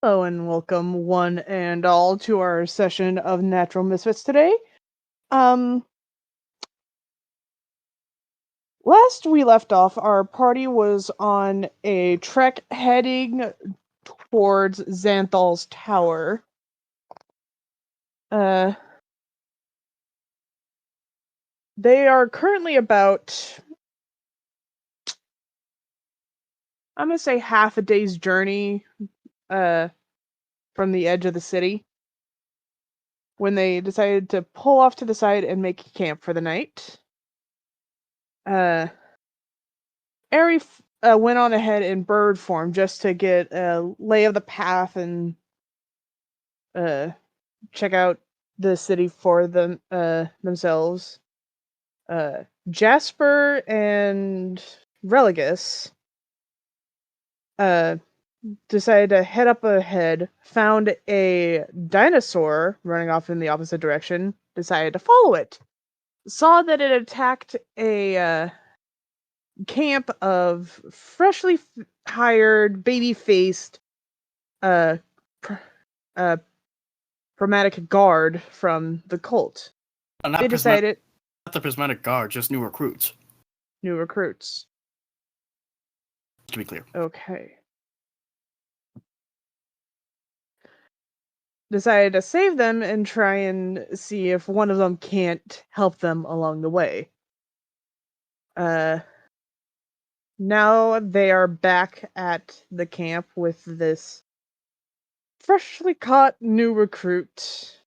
Hello and welcome one and all to our session of Natural Misfits today. Um Last we left off, our party was on a trek heading towards Xanthal's tower. Uh they are currently about, I'm gonna say, half a day's journey from the edge of the city when they decided to pull off to the side and make camp for the night. Ari went on ahead in bird form just to get a lay of the path and uh, check out the city for themselves. Jasper and Religus uh, decided to head up ahead, found a dinosaur running off in the opposite direction, decided to follow it. Saw that it attacked a camp of freshly hired, baby-faced, uh, pr- uh, prismatic guard from the cult. Not They decided not the prismatic guard, just new recruits. New recruits. To be clear. Okay. Decided to save them and try and see if one of them can't help them along the way. Now they are back at the camp with this freshly caught new recruit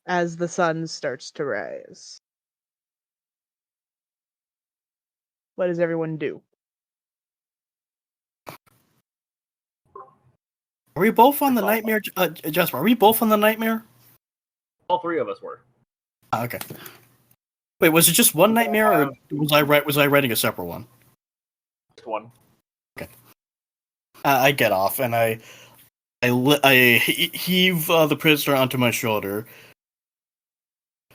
as the sun starts to rise. What does everyone do? Are we both on the nightmare, Jasper? Are we both on the nightmare? All three of us were. Okay. Wait, was it just one nightmare, or was I writing a separate one? Just one. Okay. I get off and I heave the prisoner onto my shoulder,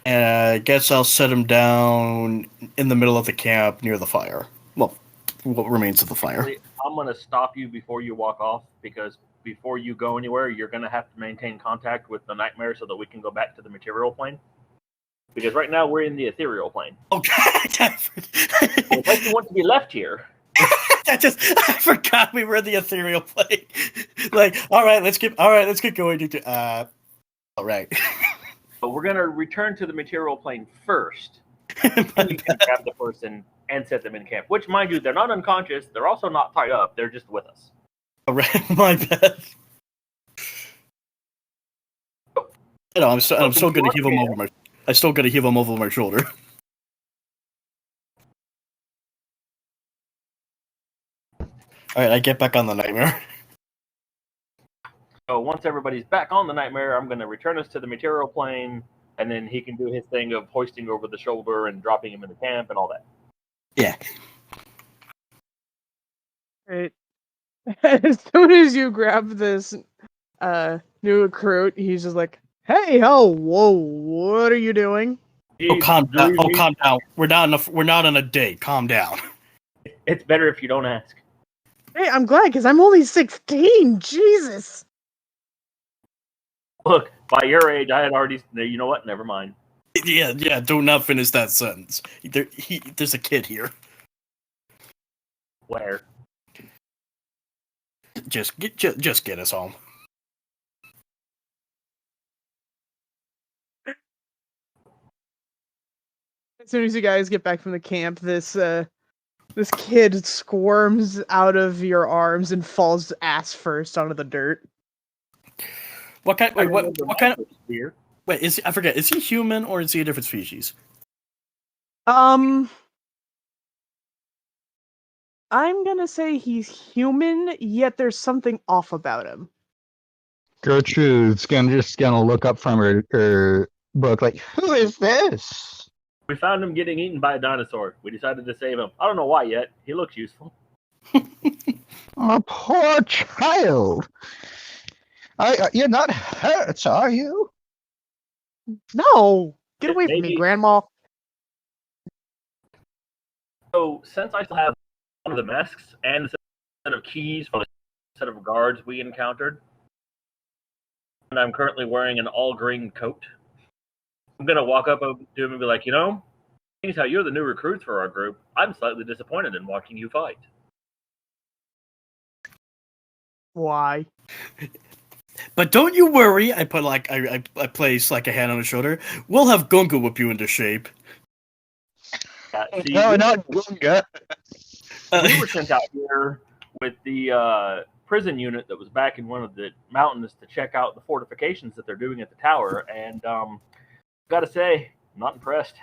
and I guess I'll set him down in the middle of the camp near the fire. Well, what remains of the fire. I'm going to stop you before you walk off, because before you go anywhere, you're going to have to maintain contact with the nightmare so that we can go back to the material plane. Because right now we're in the ethereal plane. Okay. Unless you want to be left here. I forgot we were in the ethereal plane. Like, all right, let's get going. All right. But we're going to return to the material plane first. And you can grab the person and set them in camp. Which, mind you, they're not unconscious. They're also not tied up. They're just with us. All right, my bad. I'm still gonna heave him over my. I still gotta heave him over my shoulder. All right, I get back on the nightmare. So once everybody's back on the nightmare, I'm going to return us to the material plane, and then he can do his thing of hoisting over the shoulder and dropping him in the camp and all that. Yeah. Right. As soon as you grab this new recruit, he's just like, "Hey, whoa, what are you doing?" Oh, calm down. Oh, calm down. We're not on a date. Calm down. It's better if you don't ask. Hey, I'm glad, because I'm only 16. Jesus. Look, by your age, I had already. You know what? Never mind. Yeah. Do not finish that sentence. There's a kid here. Where? Just get us home. As soon as you guys get back from the camp, this kid squirms out of your arms and falls ass first onto the dirt. What kind? Wait, what kind of? Weird. Wait, I forget. Is he human or is he a different species? I'm gonna say he's human, yet there's something off about him. Gertrude's just gonna look up from her book like, who is this? We found him getting eaten by a dinosaur. We decided to save him. I don't know why yet. He looks useful. Oh, poor child. You're not hurt, are you? No! Get away from me, Grandma. So, since I still have one of the masks and a set of keys from the set of guards we encountered. And I'm currently wearing an all-green coat. I'm going to walk up to him and be like, seeing as how you're the new recruits for our group, I'm slightly disappointed in watching you fight. Why? But don't you worry. I put I place like a hand on his shoulder. We'll have Gunga whip you into shape. Yeah, see, No, not Gunga. we were sent out here with the prison unit that was back in one of the mountains to check out the fortifications that they're doing at the tower, and gotta say, I'm not impressed.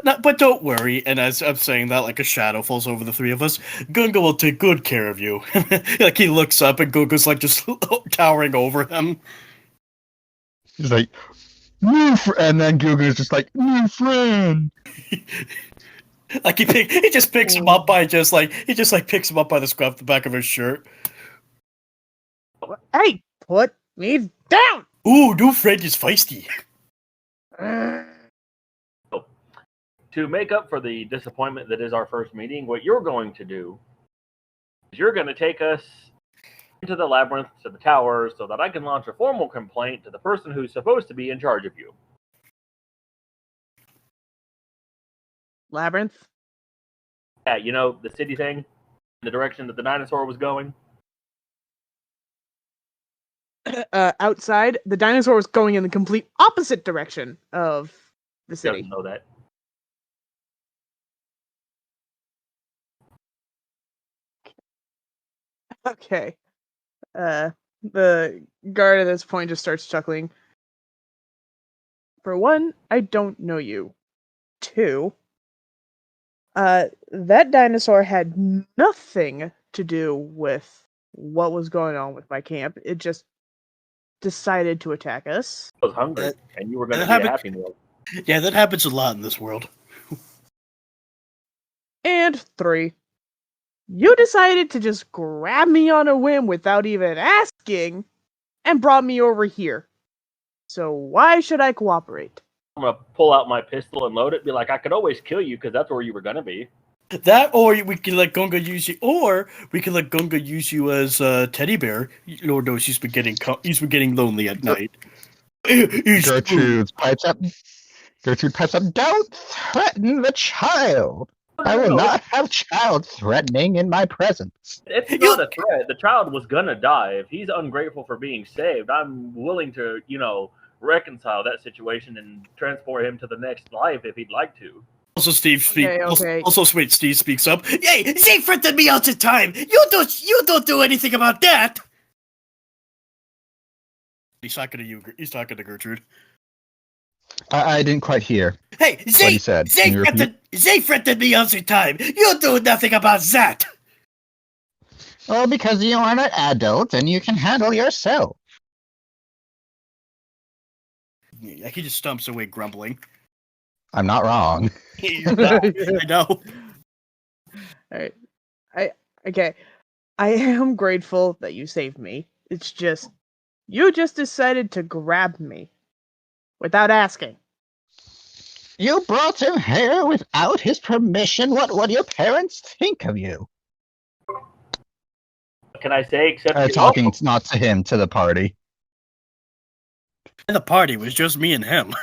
But don't worry. And as I'm saying that, like a shadow falls over the three of us. Gunga will take good care of you. Like he looks up, and Gunga's like just towering over him. He's like, new and then Gunga's just like, new friend. Like he just picks him up by picks him up by the scruff of the back of his shirt. Hey, put me down! Ooh, new friend is feisty. To make up for the disappointment that is our first meeting, what you're going to do is you're going to take us into the labyrinth to the tower so that I can launch a formal complaint to the person who's supposed to be in charge of you. Labyrinth? Yeah, the city thing, the direction that the dinosaur was going. Outside, the dinosaur was going in the complete opposite direction of the He city. doesn't know that. Okay. The guard at this point just starts chuckling. For one, I don't know you. Two, that dinosaur had nothing to do with what was going on with my camp. It just decided to attack us. I was hungry, and you were going to that be a happened- Happy Meal. Yeah, that happens a lot in this world. And three, you decided to just grab me on a whim without even asking and brought me over here. So why should I cooperate? I'm going to pull out my pistol and load it, be like, I could always kill you because that's where you were going to be. That, or we can let Gunga use you, or we can let Gunga use you as a teddy bear. Lord knows he's been getting lonely at night. Gertrude pipes up. Don't threaten the child. I will not have child threatening in my presence. It's not a threat. The child was going to die. If he's ungrateful for being saved, I'm willing to, reconcile that situation and transport him to the next life if he'd like to. Also, Steve speaks. Okay. Also, sweet Steve speaks up. Yay! They threatened me all the time. You don't do anything about that. He's talking to you. He's talking to Gertrude. I didn't quite hear Hey, what he said. Can you repeat? they threatened me all the time. You do nothing about that. Oh, because you are an adult and you can handle yourself. Yeah, he just stumps away, grumbling. I'm not wrong. I know. Alright. Okay. I am grateful that you saved me. It's just you just decided to grab me without asking. You brought him here without his permission. What would your parents think of you? Can I say, except Talking not to him, to the party. And the party was just me and him. It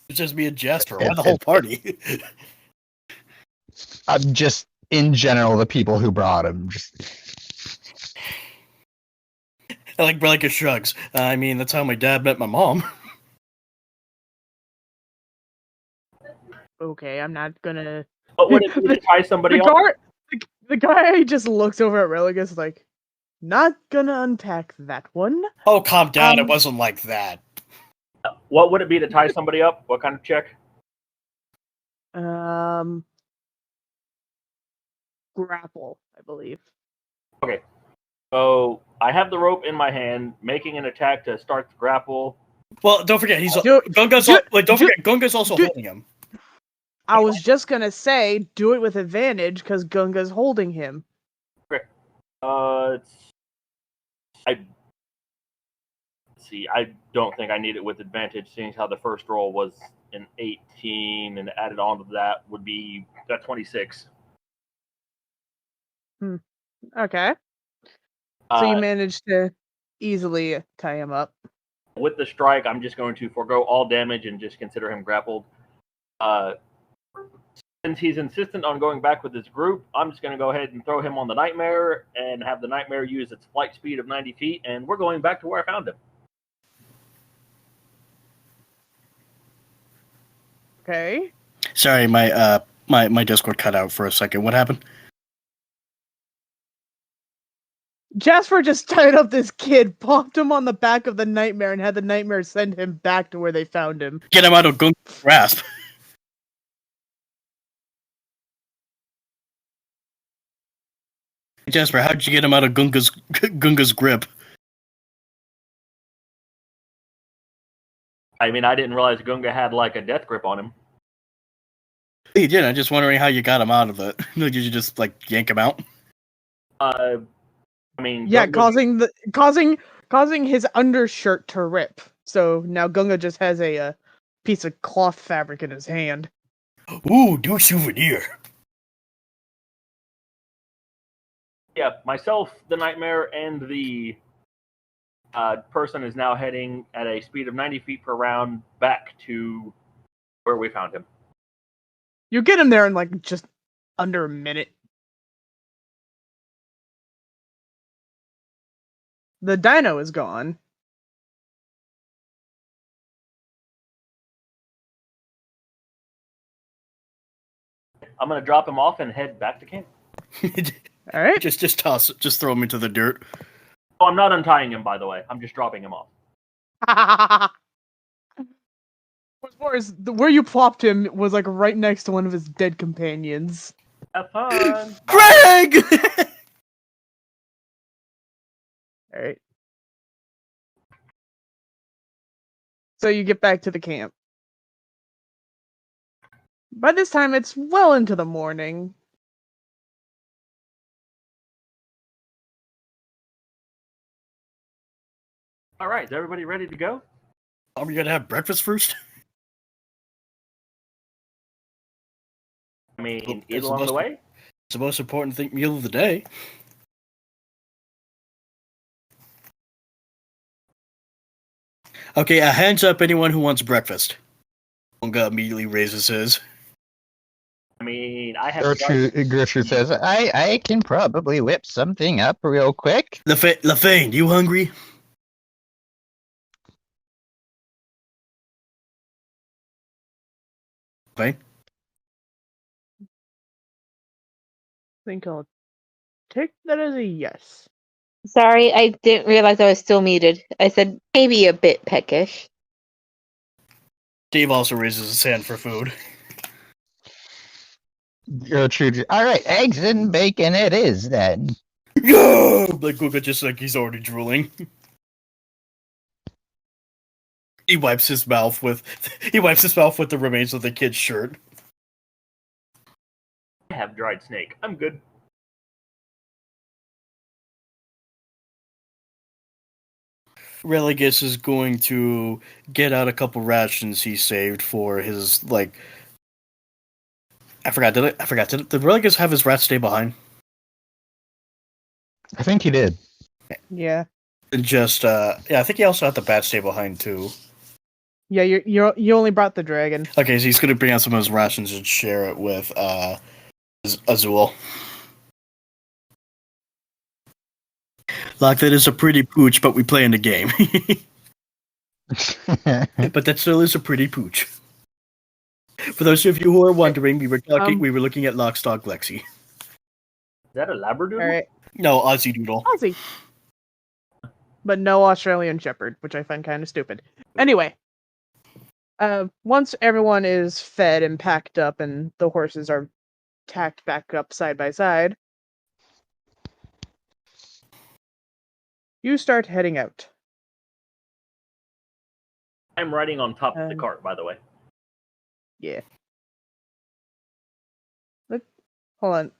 was just me and Jasper. Why the whole party? Just in general, the people who brought him. I like Brelica shrugs. I mean, that's how my dad met my mom. Okay, I'm not gonna. What would it be to tie somebody up? The guy just looks over at Religus like, not gonna unpack that one. Oh, calm down. It wasn't like that. What would it be to tie somebody up? What kind of check? Grapple, I believe. Okay. So I have the rope in my hand, making an attack to start the grapple. Well, don't forget, Gunga's also holding him. I was just gonna say, do it with advantage because Gunga's holding him. Okay. I don't think I need it with advantage, seeing how the first roll was an 18, and added on to that would be a 26. Okay. So you managed to easily tie him up. With the strike, I'm just going to forego all damage and just consider him grappled. Since he's insistent on going back with his group, I'm just going to go ahead and throw him on the Nightmare and have the Nightmare use its flight speed of 90 feet, and we're going back to where I found him. Okay. Sorry, my Discord cut out for a second. What happened? Jasper just tied up this kid, popped him on the back of the Nightmare, and had the Nightmare send him back to where they found him. Get him out of Gunga's grasp. Jasper, how'd you get him out of Gunga's grip? I mean, I didn't realize Gunga had like a death grip on him. You did. I'm just wondering how you got him out of it. Did you just like yank him out? I mean, Yeah, Gunga, causing his undershirt to rip. So now Gunga just has a piece of cloth fabric in his hand. Ooh, do souvenir. yeah, myself, the Nightmare, and the person is now heading at a speed of 90 feet per round back to where we found him. You get him there in like just under a minute. The dino is gone. I'm going to drop him off and head back to camp. All right. Just toss it. Just throw him into the dirt. Oh, I'm not untying him, by the way. I'm just dropping him off. What's worse, where you plopped him was like right next to one of his dead companions. Have fun. Greg! All right. So you get back to the camp. By this time, it's well into the morning. All right, is everybody ready to go? Are we gonna have breakfast first? I mean, Well, eat it's along the supposed way? It's the most important meal of the day. Okay, hands up anyone who wants breakfast. Unga immediately raises his. I mean, I have Gertrude says, I can probably whip something up real quick. Lafane, you hungry? Lafane? I think I'll take that as a yes. Sorry, I didn't realize I was still muted. I said maybe a bit peckish. Dave also raises his hand for food. Gertrude, all right, eggs and bacon it is then. Yeah! Like Guga just like he's already drooling. He wipes his mouth with the remains of the kid's shirt. I have dried snake. I'm good. Religus is going to get out a couple rations he saved for his like. I forgot. Did Religus have his rat stay behind? I think he did. Yeah. And just yeah, I think he also had the bat stay behind too. Yeah, you only brought the dragon. Okay, so he's going to bring out some of his rations and share it with Azul. Like that is a pretty pooch, but we play in the game. But that still is a pretty pooch. For those of you who are wondering, we were looking at Lockstock Lexi. Is that a Labradoodle? All right. No, Aussie Doodle. Aussie. But no Australian Shepherd, which I find kind of stupid. Anyway. Once everyone is fed and packed up and the horses are tacked back up side by side, you start heading out. I'm riding on top of the cart, by the way. Yeah. Look, hold on.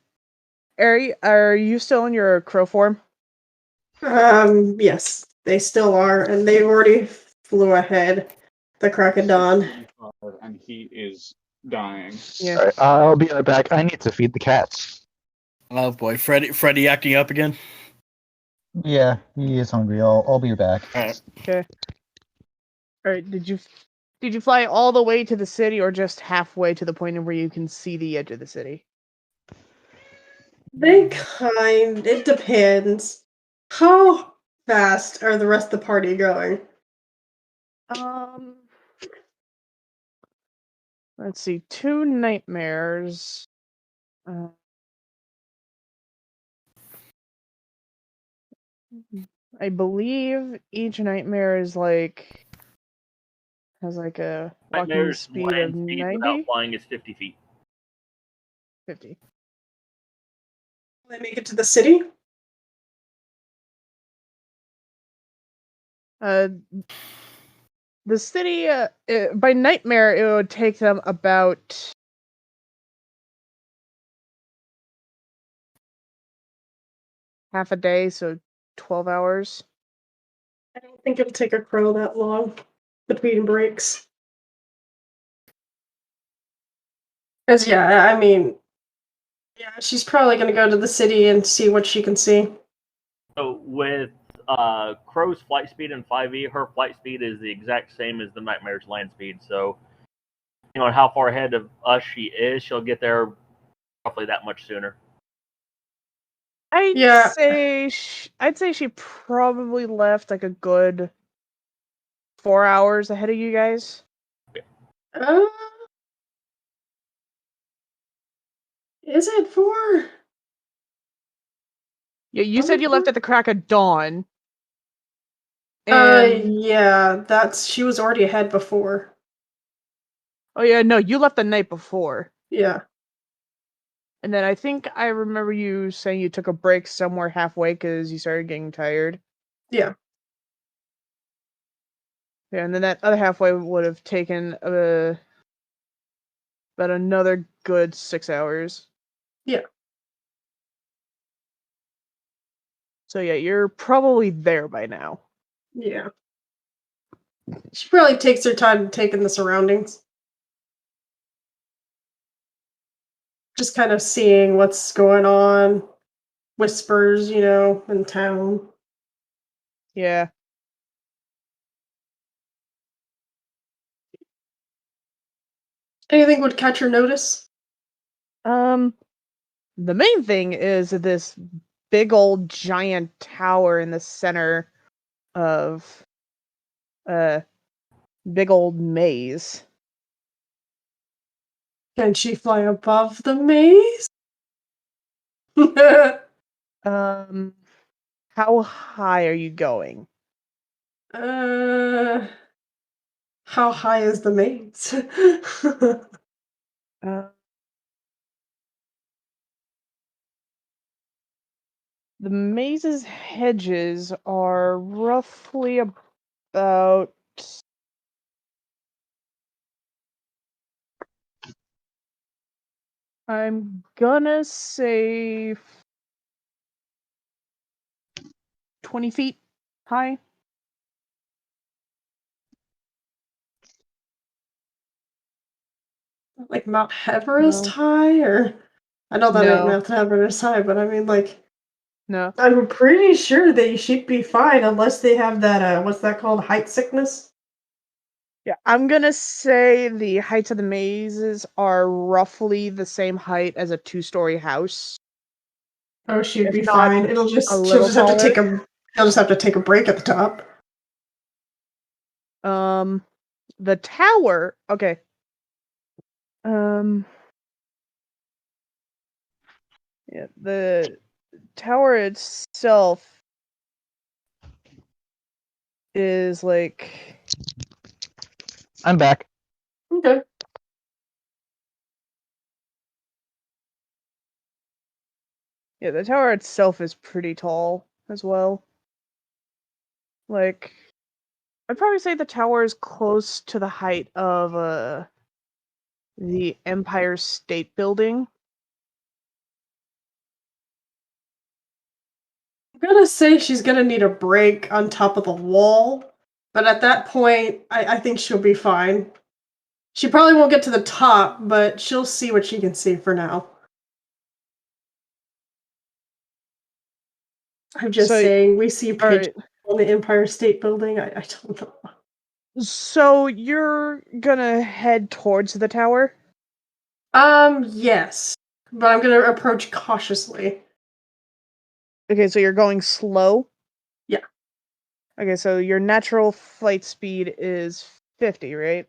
Ari, are you still in your crow form? Yes, they still are, and they already flew ahead. The crack of dawn. And he is dying. Yeah. All right, I'll be right back. I need to feed the cats. Oh boy, Freddy acting up again. Yeah, he is hungry. I'll be back. All right. Okay. All right. Did you fly all the way to the city, or just halfway to the point where you can see the edge of the city? It depends. How fast are the rest of the party going? Let's see. 2 nightmares. I believe each nightmare is has like a walking Nightmare's speed of land speed without 90, flying is 50 feet. 50. Will they make it to the city? The city, by nightmare, it would take them about half a day, so 12 hours. I don't think it'll take a crow that long between breaks. Because, yeah, I mean, yeah, she's probably going to go to the city and see what she can see. So with Crow's flight speed in 5e, her flight speed is the exact same as the Nightmare's land speed. So, depending on how far ahead of us she is, she'll get there roughly that much sooner. Yeah. I'd say she probably left like a good 4 hours ahead of you guys. Uh, is it 4? Yeah, you said you left at the crack of dawn. Yeah, she was already ahead before. Oh yeah, no, you left the night before. Yeah. And then I think I remember you saying you took a break somewhere halfway because you started getting tired. Yeah. Yeah, and then that other halfway would have taken about another good 6 hours. Yeah. So yeah, you're probably there by now. Yeah. She probably takes her time to take in the surroundings. Just kind of seeing what's going on. Whispers, in town. Yeah. Anything would catch her notice? The main thing is this big old giant tower in the center of a big old maze. Can she fly above the maze? How high are you going? How high is the maze? Uh, the maze's hedges are roughly about I'm gonna say 20 feet high. Like Mount Everest No. high, or I know that ain't No. Mount Everest high, but I mean, like, No. I'm pretty sure they should be fine unless they have that what's that called, height sickness. Yeah, I'm gonna say the heights of the mazes are roughly the same height as a 2-story house. Oh, she'd If be not fine. a She'll little just have to taller. she'll just have to take a break at the top. The tower. Okay. Yeah, the tower itself is like I'm back. Okay. yeah, the tower itself is pretty tall as well. Like, I'd probably say the tower is close to the height of the Empire State Building. I'm gonna say she's gonna need a break on top of the wall, but at that point, I think she'll be fine. She probably won't get to the top, but she'll see what she can see for now. I'm just So- saying, we see All pigeons right. on the Empire State Building. I don't know. So you're gonna head towards the tower? Yes. But I'm gonna approach cautiously. Okay, so you're going slow? Yeah. Okay, so your natural flight speed is 50, right?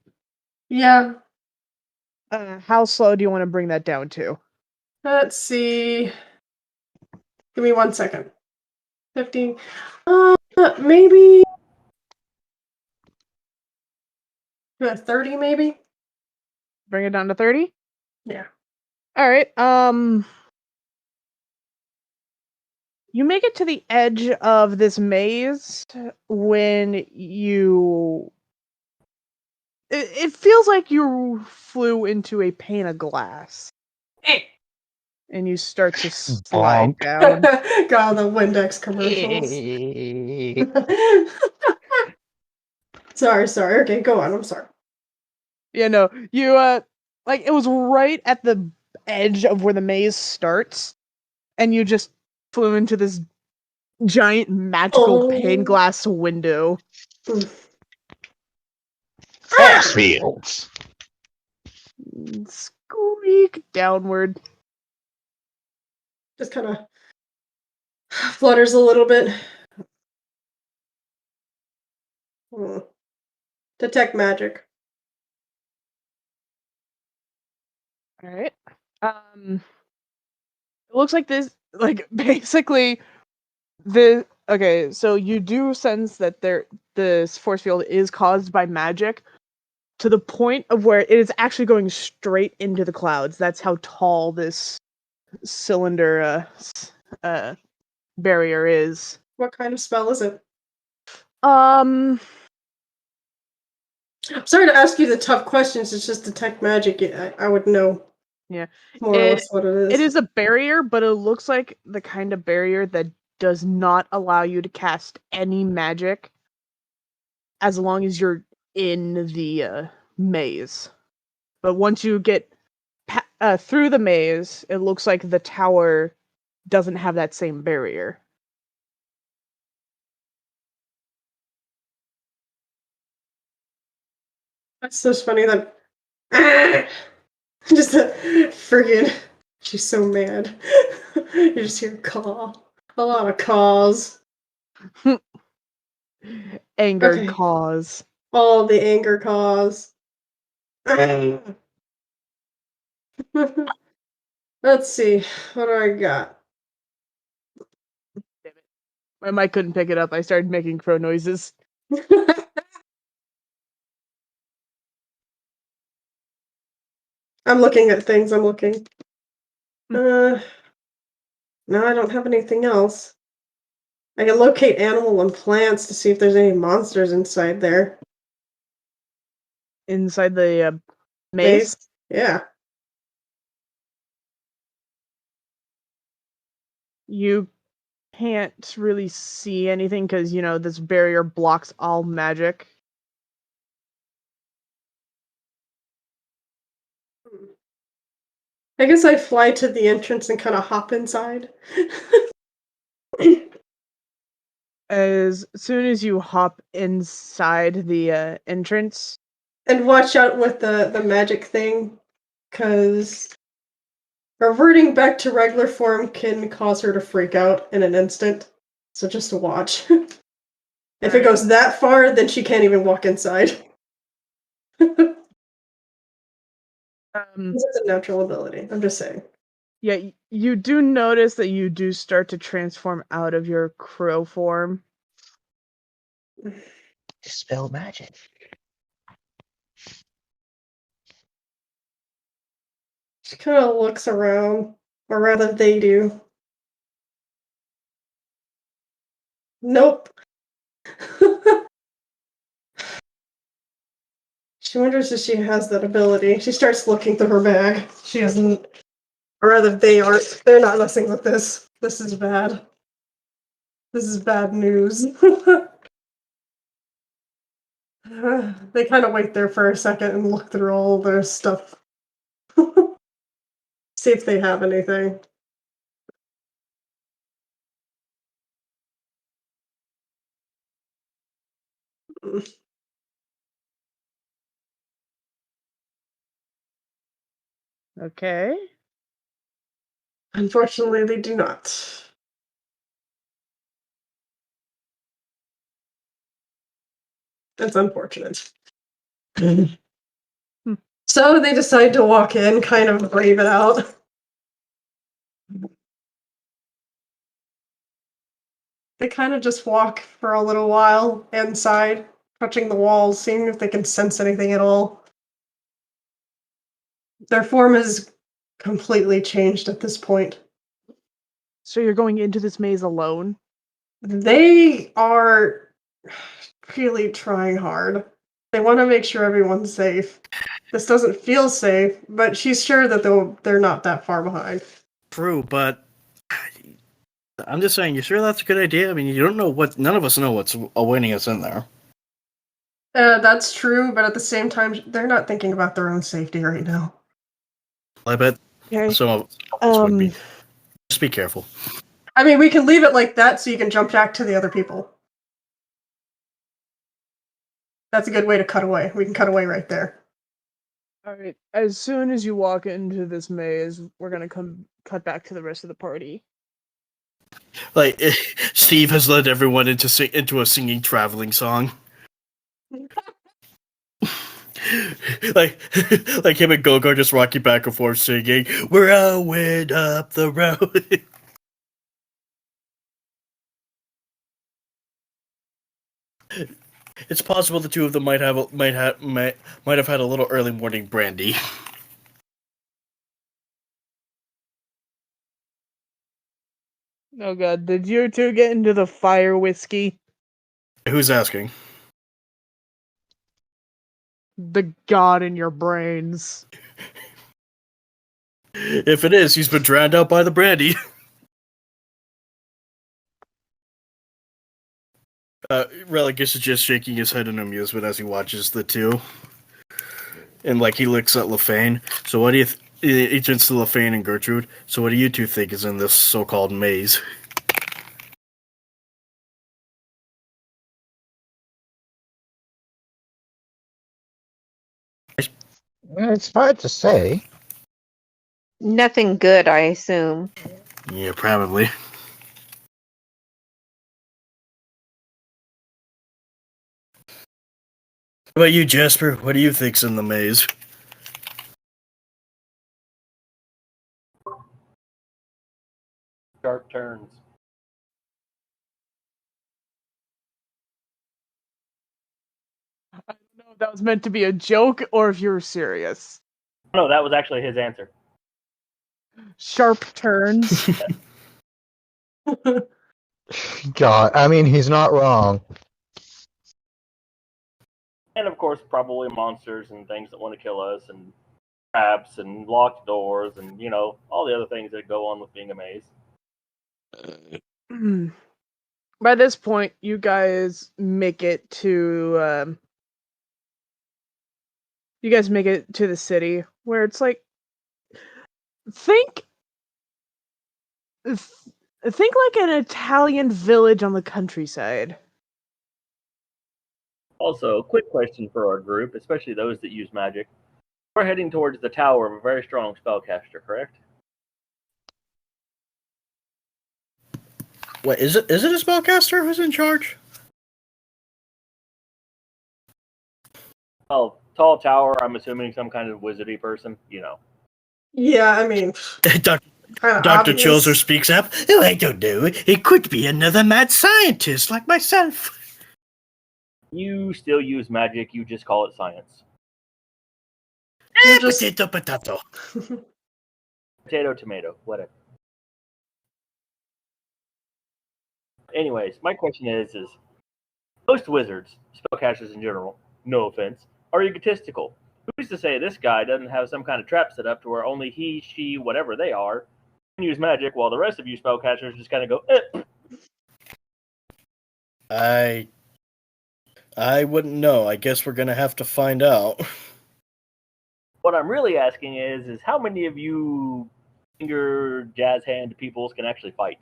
Yeah. How slow do you want to bring that down to? Let's see. Give me 1 second. 15. Maybe 30, maybe? Bring it down to 30? Yeah. All right. You make it to the edge of this maze when you it feels like you flew into a pane of glass and you start to slide Bonk. down. God, the Windex commercials. Sorry. Okay, go on. I'm sorry. You know, you like it was right at the edge of where the maze starts and you just flew into this giant magical pane glass window. Oof. Force fields. Squeak downward. Just kind of flutters a little bit. Detect magic. All right. It looks like this, like basically okay, so you do sense that this force field is caused by magic to the point of where it is actually going straight into the clouds. That's how tall this cylinder barrier is. What kind of spell is it? Um, I'm sorry to ask you the tough questions. It's just detect magic. I would know. Yeah. More or less what it is. It is a barrier, but it looks like the kind of barrier that does not allow you to cast any magic as long as you're in the maze. But once you get through the maze, it looks like the tower doesn't have that same barrier. That's so funny that just a friggin' she's so mad. You just hear caw. A lot of caws. Angered Okay. cause. All the anger caws. Let's see. What do I got? Damn it. My mic couldn't pick it up. I started making crow noises. I'm looking at things. I'm looking. No, I don't have anything else. I can locate animal and plants to see if there's any monsters inside there. Inside the maze? Yeah. You can't really see anything because, this barrier blocks all magic. I guess I fly to the entrance and kind of hop inside. As soon as you hop inside the entrance, And watch out with the magic thing, because reverting back to regular form can cause her to freak out in an instant. So just to watch. If it goes that far, then she can't even walk inside. It's a natural ability. I'm just saying. yeah, you do notice that you do start to transform out of your crow form. Dispel magic. She kind of looks around, or rather, they do. Nope. She wonders if she has that ability. She starts looking through her bag. She hasn't. Or rather, they aren't. They're not messing with this. This is bad. This is bad news. They kind of wait there for a second and look through all their stuff. See if they have anything. Okay. Unfortunately, they do not. That's unfortunate. So they decide to walk in, kind of brave it out. They kind of just walk for a little while inside, touching the walls, seeing if they can sense anything at all. Their form is completely changed at this point. So you're going into this maze alone? They are really trying hard. They want to make sure everyone's safe. This doesn't feel safe, but she's sure that they're not that far behind. True, but I'm just saying, you sure that's a good idea? I mean, you don't know none of us know what's awaiting us in there. That's true, but at the same time, they're not thinking about their own safety right now. I bet Okay. some of us would be. Just be careful. I mean, we can leave it like that so you can jump back to the other people. That's a good way to cut away. We can cut away right there. Alright, as soon as you walk into this maze, we're gonna cut back to the rest of the party. Like, Steve has led everyone into a singing traveling song. like him and Gogo just walking back and forth singing, "We're going up the road." It's possible the two of them might have had a little early morning brandy. Oh god, did you two get into the fire whiskey? Who's asking? The god in your brains. If it is, he's been drowned out by the brandy. Religus is just shaking his head in amusement as he watches the two. And, he looks at LaFane. So what do you... He turns to LaFane and Gertrude. So what do you two think is in this so-called maze? It's hard to say. Nothing good, I assume. Yeah, probably. What about you, Jasper? What do you think's in the maze? Sharp turns. I don't know if that was meant to be a joke or if you were serious. No, that was actually his answer. Sharp turns. God, I mean, he's not wrong. And of course, probably monsters and things that want to kill us, and traps and locked doors, and all the other things that go on with being a maze. By this point, you guys make it to the city, where it's like think like an Italian village on the countryside. Also, quick question for our group, especially those that use magic. We're heading towards the tower of a very strong spellcaster, correct? What is it? Is it a spellcaster who's in charge? Well, tall tower, I'm assuming some kind of wizardy person, Yeah, I mean, Dr. kind of Dr. obvious. Chilzer speaks up. Oh, I don't know. It could be another mad scientist like myself. You still use magic, you just call it science. You're just Potato. Potato, tomato, whatever. Anyways, my question is most wizards, spellcasters in general, no offense, are egotistical. Who's to say this guy doesn't have some kind of trap set up to where only he, she, whatever they are, can use magic while the rest of you spellcasters just kind of go, I wouldn't know. I guess we're gonna have to find out. What I'm really asking is how many of you finger jazz hand peoples can actually fight?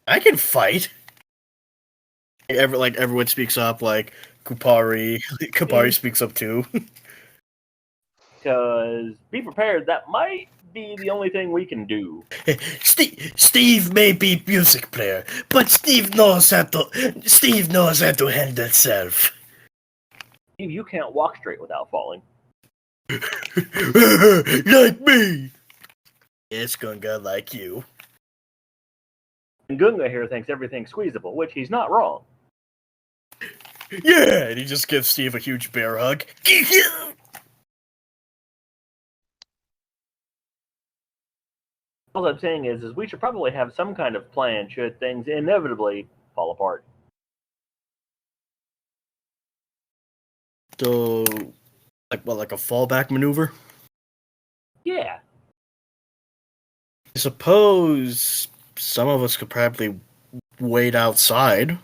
I can fight. Everyone speaks up. Kupari speaks up too. Because be prepared, that might be the only thing we can do. Steve may be music player, but Steve knows how to handle himself. Steve, you can't walk straight without falling. Like me. Yes, Gunga, like you. And Gunga here thinks everything's squeezable, which he's not wrong. Yeah, and he just gives Steve a huge bear hug. All I'm saying is we should probably have some kind of plan should things inevitably fall apart. So, like a fallback maneuver? Yeah. I suppose some of us could probably wait outside,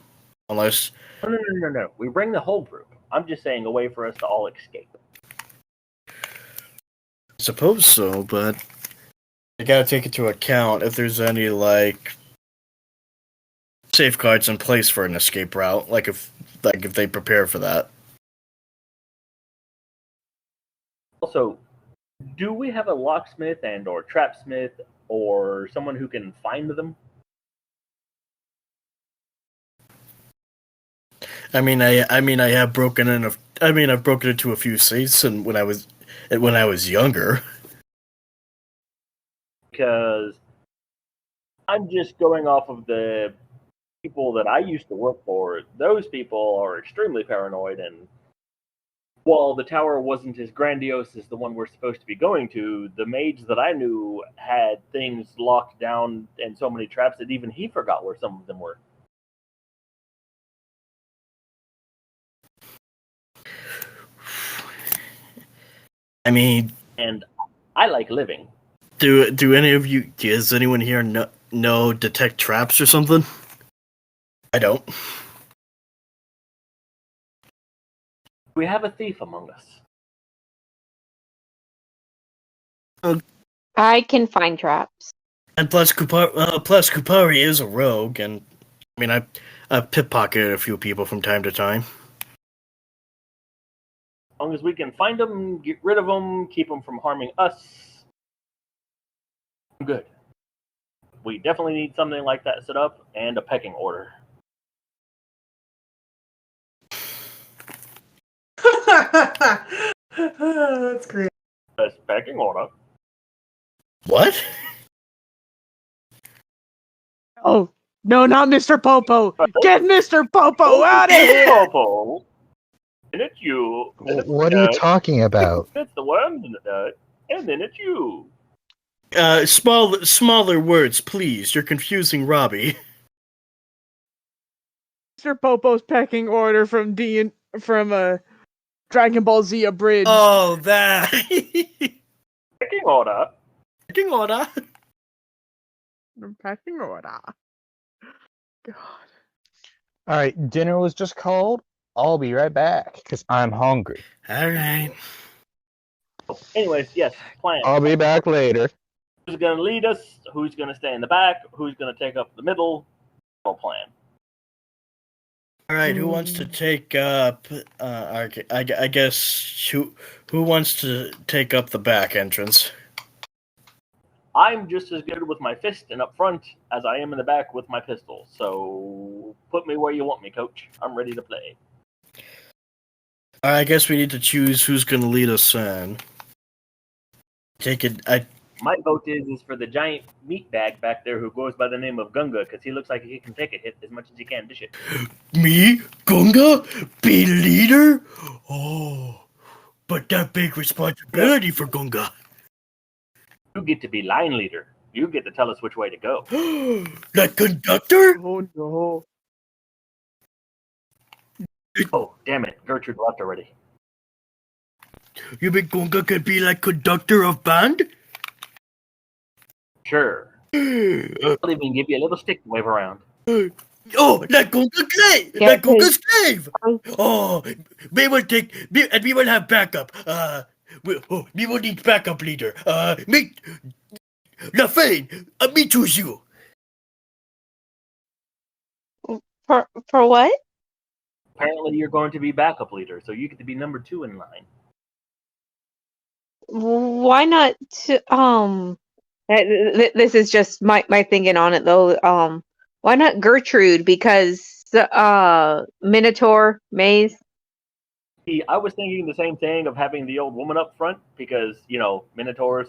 unless... No. We bring the whole group. I'm just saying a way for us to all escape. I suppose so, but you gotta take into account if there's any, safeguards in place for an escape route, if they prepare for that. Also, do we have a locksmith and or trapsmith or someone who can find them? I mean, I've broken into a few safes, and when I was younger. Because I'm just going off of the people that I used to work for. Those people are extremely paranoid, and while the tower wasn't as grandiose as the one we're supposed to be going to, the mage that I knew had things locked down and so many traps that even he forgot where some of them were. I mean, and I like living. Do any of you? Does anyone here know detect traps or something? I don't. We have a thief among us. I can find traps. And plus Kupari is a rogue, and I mean, I pickpocketed a few people from time to time. As long as we can find them, get rid of them, keep them from harming us, I'm good. We definitely need something like that set up, and a pecking order. That's great. A pecking order. What? Oh, no, not Mr. Popo. Get Mr. Popo out of here. Popo. And it's you. And it's What are you talking about? It's the worms in the dirt. And then it's you. Smaller words, please. You're confusing Robbie. Mr. Popo's pecking order from Dragon Ball Z Abridged. Oh, that. Pecking order. Pecking order. Pecking order. God. Alright, dinner was just called. I'll be right back, because I'm hungry. Alright. Anyways, yes, plan. I'll be back later. Who's going to lead us? Who's going to stay in the back? Who's going to take up the middle? No plan. Alright, who wants to take up... I guess... Who wants to take up the back entrance? I'm just as good with my fist and up front as I am in the back with my pistol. So put me where you want me, coach. I'm ready to play. I guess we need to choose who's going to lead us in. My vote is for the giant meat bag back there who goes by the name of Gunga, because he looks like he can take a hit as much as he can dish it. Me? Gunga? Be leader? Oh, but that big responsibility for Gunga. You get to be line leader. You get to tell us which way to go. That conductor? Oh no. Oh, damn it. Gertrude left already. You think Gunga could be like conductor of band? Sure. I'll even give you a little stick to wave around. Oh, like Gunga Clay! Yeah, Like Gunga's Slave! Oh, we will have backup. We will need backup leader. Me, LaFane, me choose you. For what? Apparently, you're going to be backup leader, so you get to be number 2 in line. Why not? This is just my thinking on it though. Why not Gertrude? Because Minotaur Maze. See, I was thinking the same thing of having the old woman up front because Minotaurs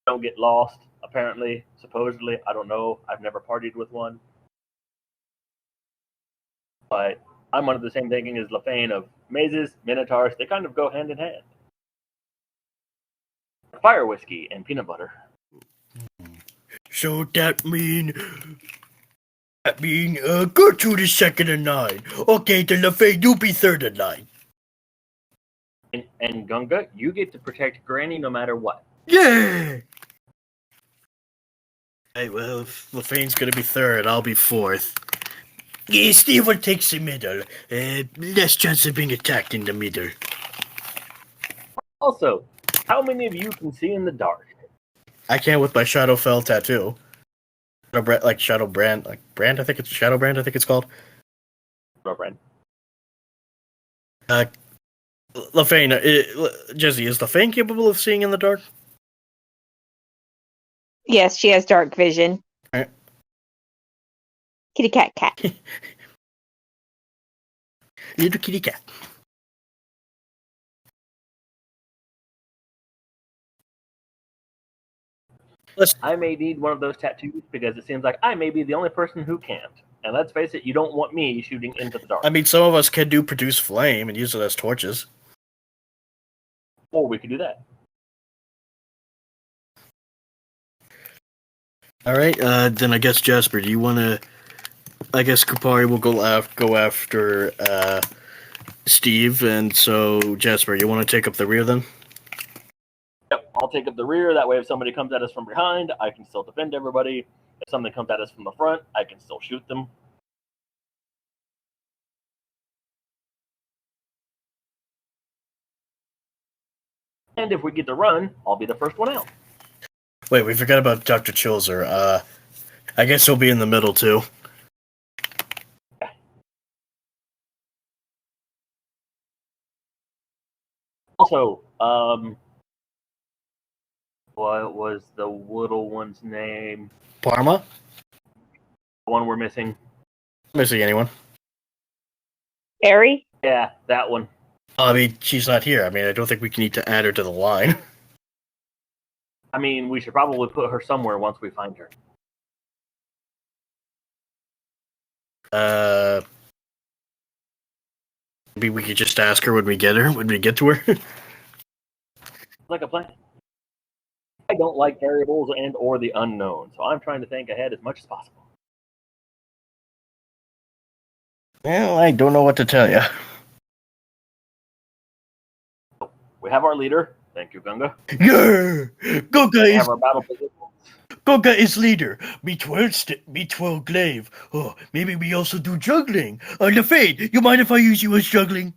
don't get lost. Apparently, supposedly, I don't know. I've never partied with one, but I'm under the same thinking as LaFane of mazes, Minotaurs. They kind of go hand in hand. Fire whiskey and peanut butter. So that mean Gertrude is second in line. Okay, then LaFay, you be third in line. And Gunga, you get to protect Granny no matter what. Yeah! Hey, well, if LaFane's gonna be third, I'll be fourth. Yeah, Steve will take the middle. Less chance of being attacked in the middle. Also, how many of you can see in the dark? I can with my Shadowfell tattoo. Shadowbrand, Brand, I think it's Shadowbrand, I think it's called. Girlfriend. LaFane, Jesse, is LaFane capable of seeing in the dark? Yes, she has dark vision. Alright. Kitty cat cat. Little kitty cat. I may need one of those tattoos because it seems like I may be the only person who can't. And let's face it, you don't want me shooting into the dark. I mean, some of us can produce flame and use it as torches. Or we could do that. Alright, then I guess Jasper, do you want to... I guess Kupari will go after Steve, and so Jasper, you want to take up the rear then? Yep, I'll take up the rear. That way if somebody comes at us from behind, I can still defend everybody. If somebody comes at us from the front, I can still shoot them. And if we get to run, I'll be the first one out. Wait, we forgot about Dr. Chilzer. I guess he'll be in the middle too. Also, what was the little one's name? Parma? The one we're missing? Missing anyone? Airy? Yeah, that one. I mean, she's not here. I mean, I don't think we need to add her to the line. I mean, we should probably put her somewhere once we find her. Maybe we could just ask her when we get to her. Like a plan. I don't like variables and or the unknown, so I'm trying to think ahead as much as possible. Well, I don't know what to tell you. We have our leader. Thank you, Gunga. Yeah! We have our battle position. Goga is leader. Me 12 glaive. Oh, maybe we also do juggling. LaFade, you mind if I use you as juggling?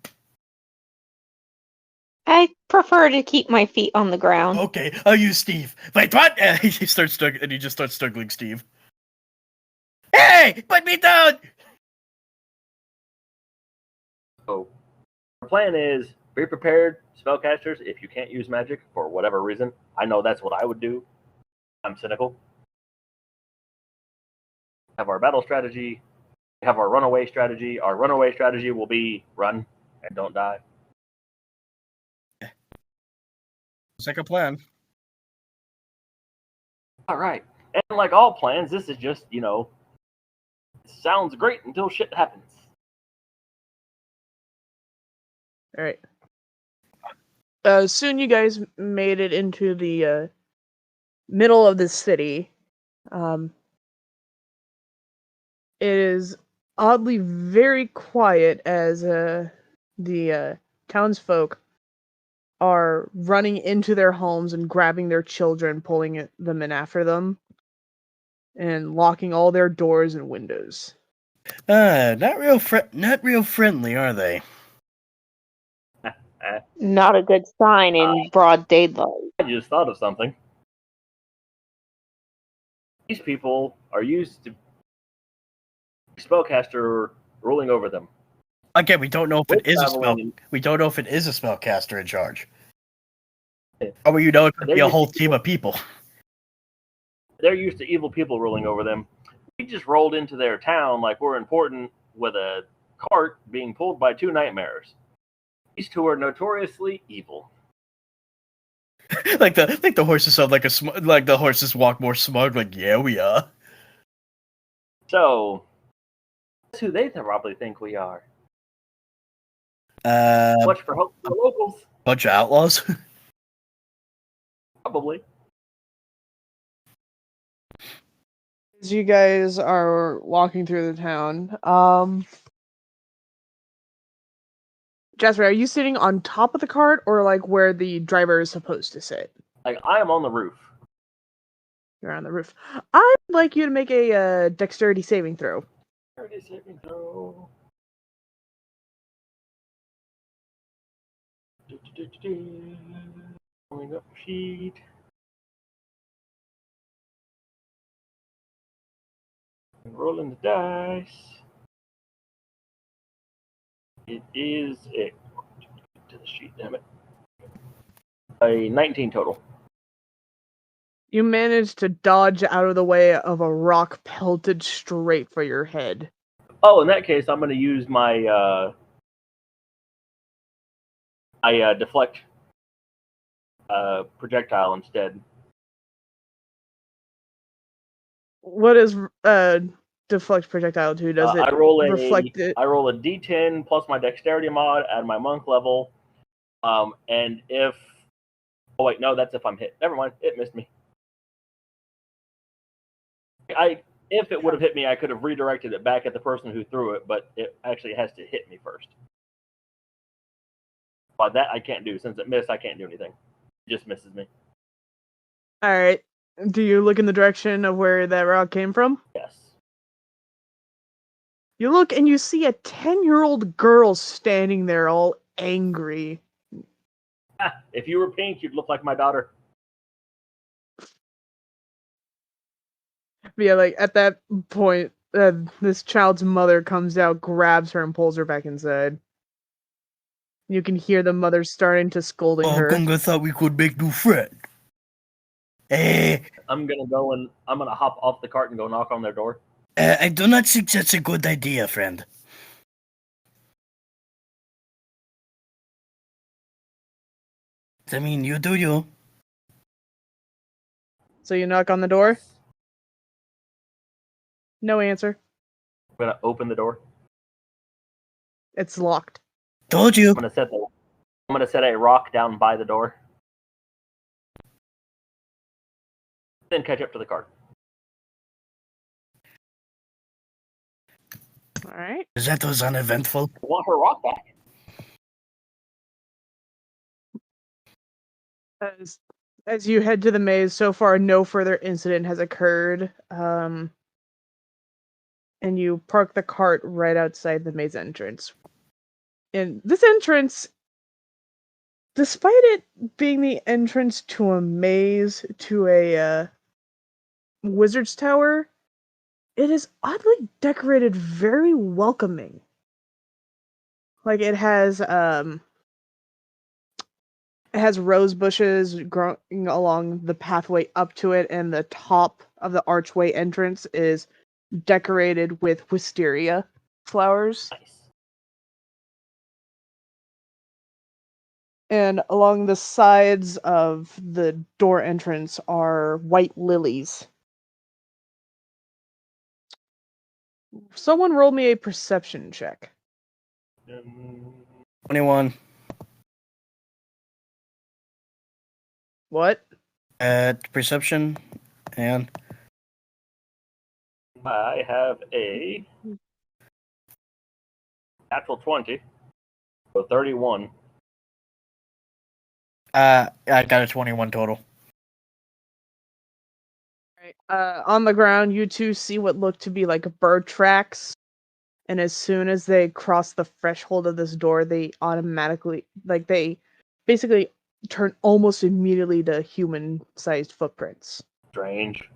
I prefer to keep my feet on the ground. Okay, I'll use Steve. Wait, what? He just starts juggling Steve. Hey, put me down! So, our plan is be prepared, spellcasters, if you can't use magic for whatever reason. I know that's what I would do. I'm cynical. Have our battle strategy. Have our runaway strategy. Our runaway strategy will be run and don't die. It's like a plan. All right. And like all plans, this is just, it sounds great until shit happens. All right. Soon you guys made it into the middle of the city. It is oddly very quiet as the townsfolk are running into their homes and grabbing their children, pulling them in after them, and locking all their doors and windows. Not real friendly, are they? Not a good sign in broad daylight. I just thought of something. These people are used to spellcaster ruling over them. Again, we don't know if We're it is a spell. traveling- We don't know if it is a spellcaster in charge. Yeah. Or you know, it could They're be a used whole to team of people. They're used to evil people ruling over them. We just rolled into their town like we're important with a cart being pulled by two nightmares. These two are notoriously evil. like the horses sound like like the horses walk more smug. Like, yeah, we are. So, that's who they probably think we are. Much for hope for the locals, Bunch of outlaws. probably. As you guys are walking through the town, Jasper, are you sitting on top of the cart or like where the driver is supposed to sit? Like, I am on the roof. You're on the roof. I'd like you to make a dexterity saving throw. Dexterity saving throw. Pulling up a sheet. Rolling the dice. It is to the sheet, damn it. A 19 total. You managed to dodge out of the way of a rock pelted straight for your head. Oh, in that case, I'm going to use my deflect projectile instead. What does deflect projectile do? Does it I roll reflect it? I roll a D10 plus my dexterity mod at my monk level. And if oh wait, no, that's if I'm hit. Never mind, it missed me. If it would have hit me, I could have redirected it back at the person who threw it, but it actually has to hit me first. But that I can't do. Since it missed, I can't do anything. It just misses me. Alright. Do you look in the direction of where that rock came from? Yes. You look and you see a 10-year-old girl standing there all angry. If you were pink, you'd look like my daughter. Yeah, like at that point, this child's mother comes out, grabs her, and pulls her back inside. You can hear the mother starting to scolding her. Gunga thought we could make new friend. I'm gonna hop off the cart and go knock on their door. I do not think that's a good idea, friend. I mean, you do you. So you knock on the door? No answer. I'm gonna open the door. It's locked. Told you. I'm gonna set a rock down by the door. Then catch up to the cart. Alright. That was uneventful. I want her rock back. As you head to the maze, so far no further incident has occurred. And you park the cart right outside the maze entrance. And this entrance, despite it being the entrance to a maze, to a wizard's tower, it is oddly decorated very welcoming. Like it has rose bushes growing along the pathway up to it, and the top of the archway entrance is decorated with wisteria flowers. Nice. And along the sides of the door entrance are white lilies. Someone roll me a perception check. 21. What? Perception. And I have a natural 20. So 31. I got a 21 total. On the ground, you two see what look to be like bird tracks. And as soon as they cross the threshold of this door, they automatically, they basically turn almost immediately to human-sized footprints. Strange.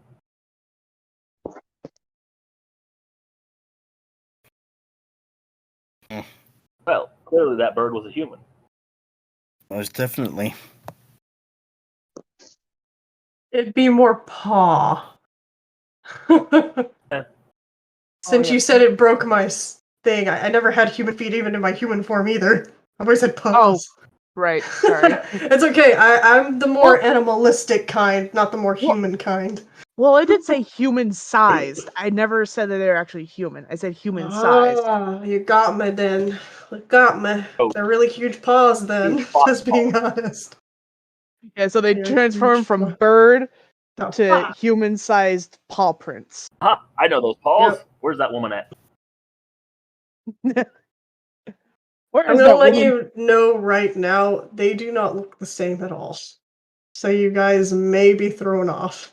Well, clearly that bird was a human. Most definitely. It'd be more paw. Since yeah. you said it broke my thing, I never had human feet even in my human form either. I've always had paws. Right, sorry. It's okay. I'm the more Well- animalistic kind, not the more Well- human kind. Well, I did say human-sized. I never said that they're actually human. I said human-sized. Ah, you got me then. You got me. Oh. They're really huge paws then, Huge paw- just being honest. Yeah, so they They're transform huge from paw- bird Oh, to ah, human-sized paw prints. Aha, I know those paws. Yep. Where's that woman at? Where I'm is gonna that let woman? you know right now, they do not look the same at all. So you guys may be thrown off.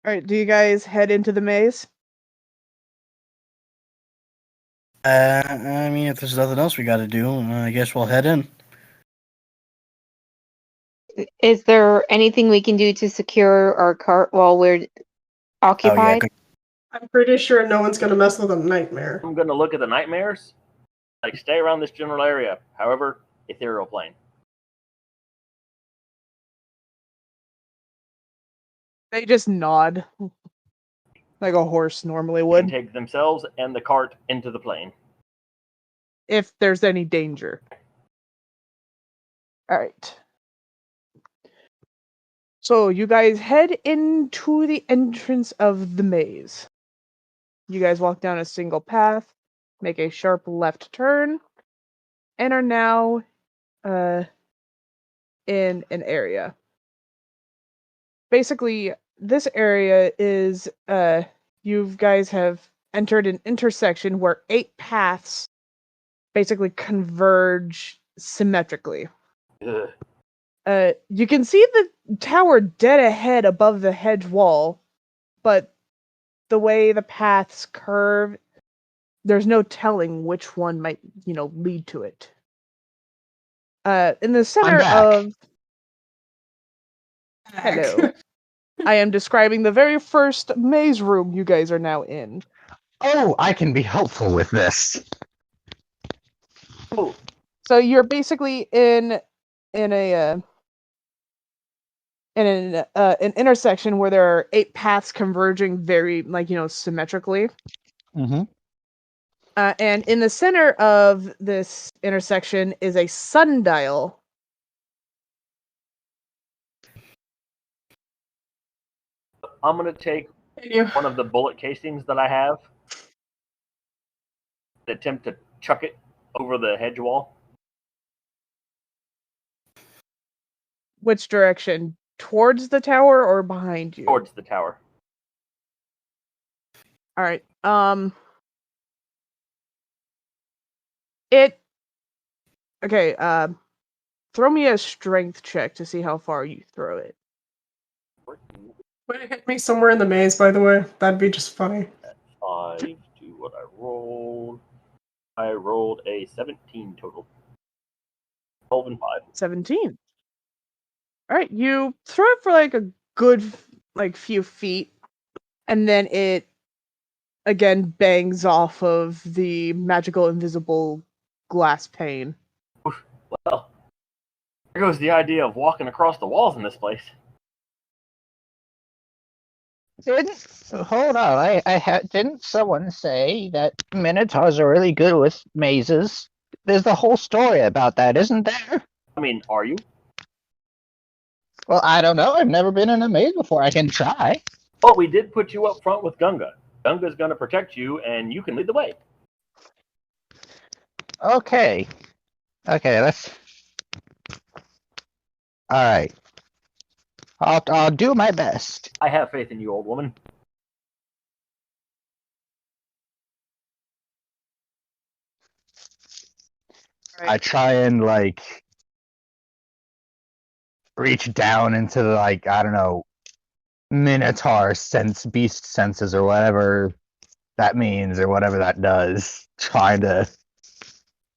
Alright, do you guys head into the maze? I mean, if there's nothing else we got to do, I guess we'll head in. Is there anything we can do to secure our cart while we're Oh occupied? yeah, I'm pretty sure no one's gonna mess with a nightmare. I'm gonna look at the nightmares. Like, stay around this general area. However, ethereal plane. They just nod. Like a horse normally Can would. take themselves and the cart into the plane. If there's any danger. Alright. So you guys head into the entrance of the maze. You guys walk down a single path, make a sharp left turn, and are now in an area. Basically, this area is you guys have entered an intersection where 8 paths basically converge symmetrically. Ugh. You can see the tower dead ahead above the hedge wall, but the way the paths curve, there's no telling which one might, lead to it. In the center back. of... Hello. I am describing the very first maze room you guys are now in. Oh, I can be helpful with this. Oh, So you're basically in an intersection where there are 8 paths converging very symmetrically. Mm-hmm. And in the center of this intersection is a sundial. I'm gonna take one of the bullet casings that I have and attempt to chuck it over the hedge wall. Which direction? Towards the tower or behind you? Towards the tower. All right. Okay. Throw me a strength check to see how far you throw it. Would it hit me somewhere in the maze, by the way? That'd be just funny. 5 to what I rolled. I rolled a 17 total. 12 and 5. 17. All right. You throw it for like a good few feet, and then it again bangs off of the magical invisible glass pane. Well, there goes the idea of walking across the walls in this place. Hold on, didn't someone say that minotaurs are really good with mazes? There's the whole story about that, isn't there? I mean, are you? Well, I don't know. I've never been in a maze before. I can try. Well, we did put you up front with Gunga. Gunga's going to protect you, and you can lead the way. Okay. Okay, let's. All right. I'll do my best. I have faith in you, old woman. I try and reach down into the I don't know, minotaur beast senses or whatever that means or whatever that does. Trying to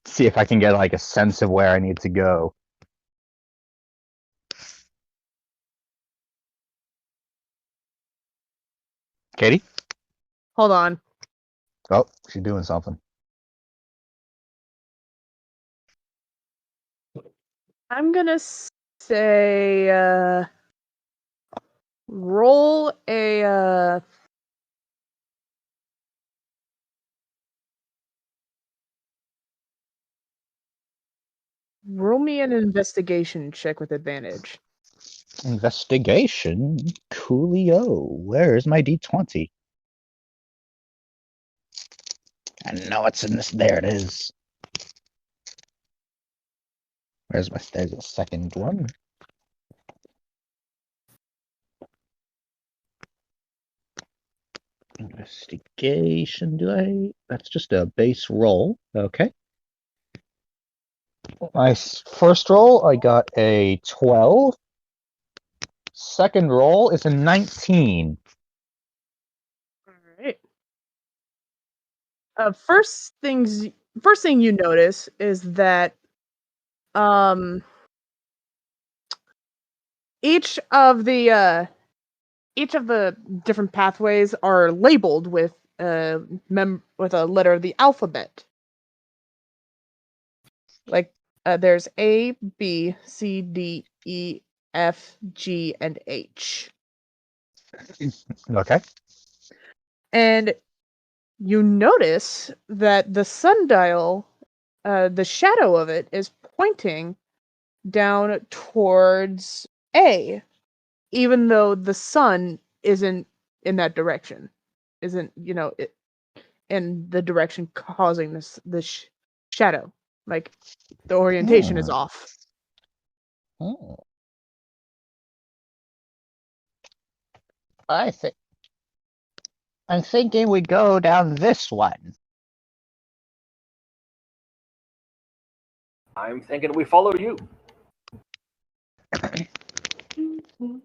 see if I can get a sense of where I need to go. Katie? Hold on. Oh, she's doing something. I'm gonna say roll a roll me an investigation check with advantage. Investigation? Coolio. Where's my D20? I know it's in this. There it is. There's a second one. Investigation. That's just a base roll. Okay. My first roll, I got a 12. Second roll is a 19. All right. First thing you notice is that um each of the different pathways are labeled with with a letter of the alphabet. Like there's A, B, C, D, E, F, G, and H. Okay. And you notice that the sundial, the shadow of it is pointing down towards A, even though the sun isn't in that direction, isn't in the direction causing this shadow. Like the orientation is off. Oh. I'm thinking we go down this one. I'm thinking we follow you. All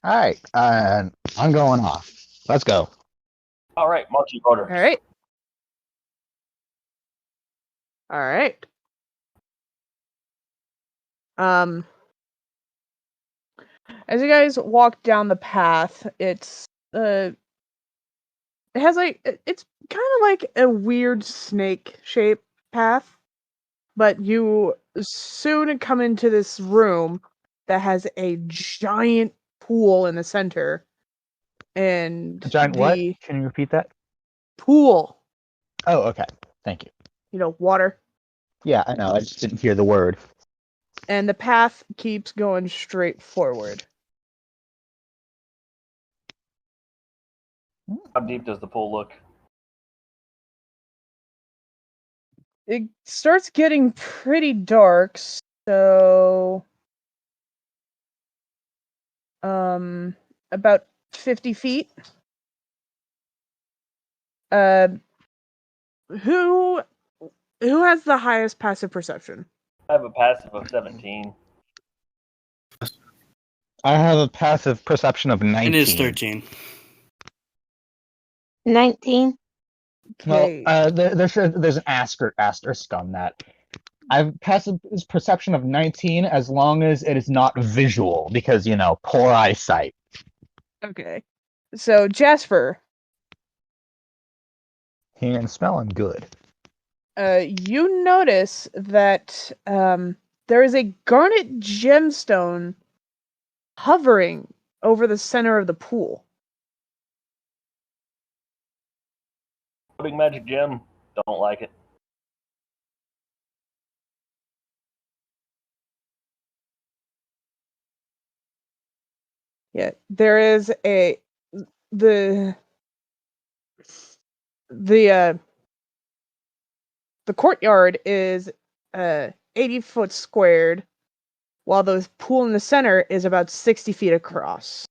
right, I'm going off. Let's go. All right, marching orders. All right. All right. As you guys walk down the path, it's kind of like a weird snake shape path, but you soon come into this room that has a giant pool in the center, and A giant what? Can you repeat that? pool, Oh, okay. Thank you. Water. Yeah, I know. I just didn't hear the word. And the path keeps going straight forward. How deep does the pool look? It starts getting pretty dark, so about 50 feet. Uh, who has the highest passive perception? I have a passive of 17. I have a passive perception of 19. It is 13. 19. Okay. Well, there's an asterisk on that. I have passive perception of 19 as long as it is not visual, because, poor eyesight. Okay. So Jasper, Hearing and smelling good. you notice that there is a garnet gemstone hovering over the center of the pool. Floating magic gem. Don't like it. Yeah, there is the courtyard is 80 foot squared, while the pool in the center is about 60 feet across.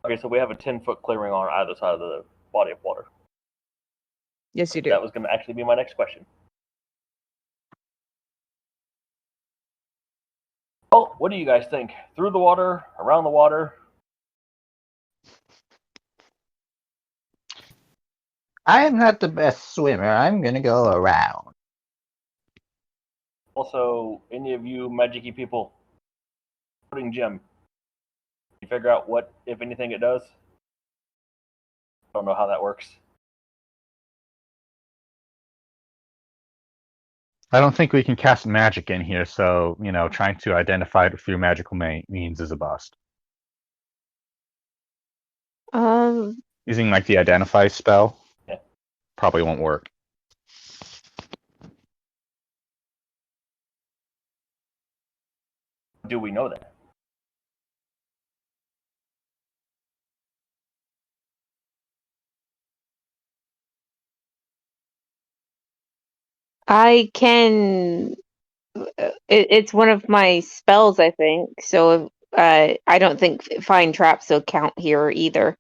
Okay, so we have a 10-foot clearing on either side of the body of water. Yes, you do. That was going to actually be my next question. Well, what do you guys think? Through the water? Around the water? I am not the best swimmer. I'm gonna go around. Also, any of you magic-y people, floating gem, you figure out what, if anything, it does? Don't know how that works. I don't think we can cast magic in here, so, trying to identify it through magical means is a bust. Using, the identify spell Yeah. probably won't work. Do we know that? I can. It's one of my spells, I think. So I don't think find traps will count here either.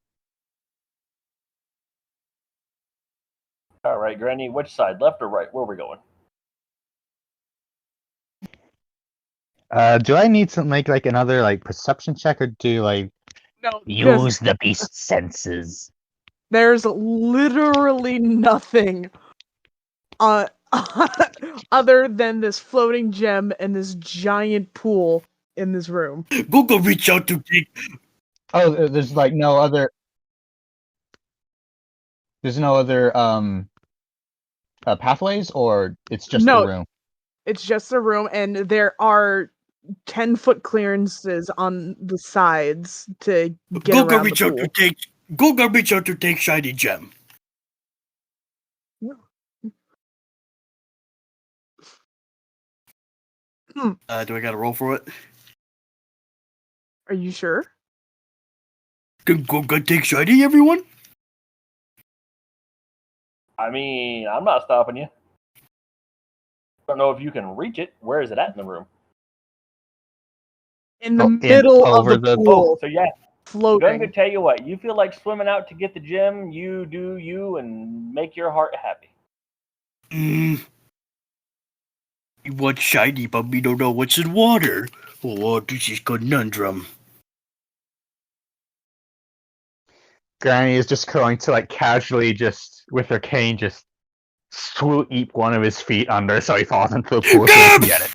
All right, Granny, which side, left or right? Where are we going? Do I need to make another perception check, or do No, use the beast's senses? there's literally nothing other than this floating gem and this giant pool in this room. Go reach out to take. Oh, there's no other. There's no other pathways, or it's just No. the room. It's just a room, and there are 10-foot clearances on the sides to get Go around reach the out pool. to take. Go reach out to take shiny gem. Do I gotta roll for it? Are you sure? Go take shiny, everyone. I mean, I'm not stopping you. I don't know if you can reach it. Where is it at in the room? In the middle of over the the- pool, So yeah, floating. Gunga, tell you what, you feel like swimming out to get the gem, you do you and make your heart happy. You want shiny, but we don't know what's in water. Oh, this is conundrum. Granny is just going to casually, just with her cane, just sweep one of his feet under so he falls into the pool so he can get it.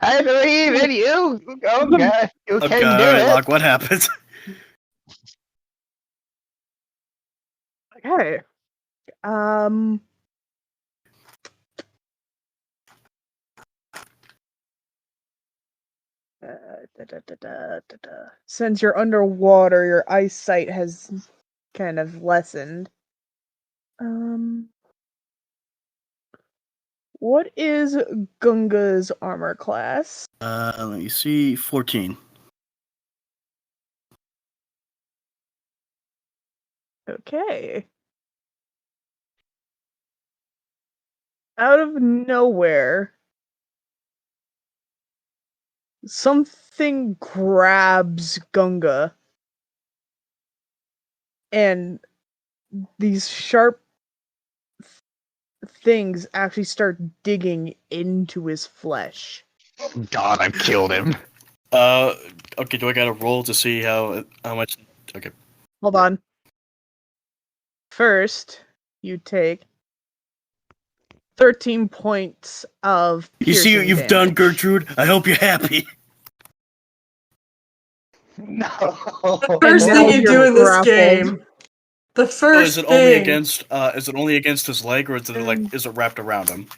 I believe in you. Okay, you can do alright, it. Locke, what happens? Okay. Since you're underwater, your eyesight has kind of lessened. What is Gunga's armor class? Let me see. 14. Okay. Out of nowhere, something grabs Gunga, and these sharp things actually start digging into his flesh. God, I've killed him. Okay, do I gotta roll to see how much? Okay. Hold on. First, you take 13 points of You see what piercing you've done, damage. Gertrude? I hope you're happy. No. First now thing you do you're in this grappled. game. The Oh, first is it thing. only against? Is it only against his leg, or is it is it wrapped around him?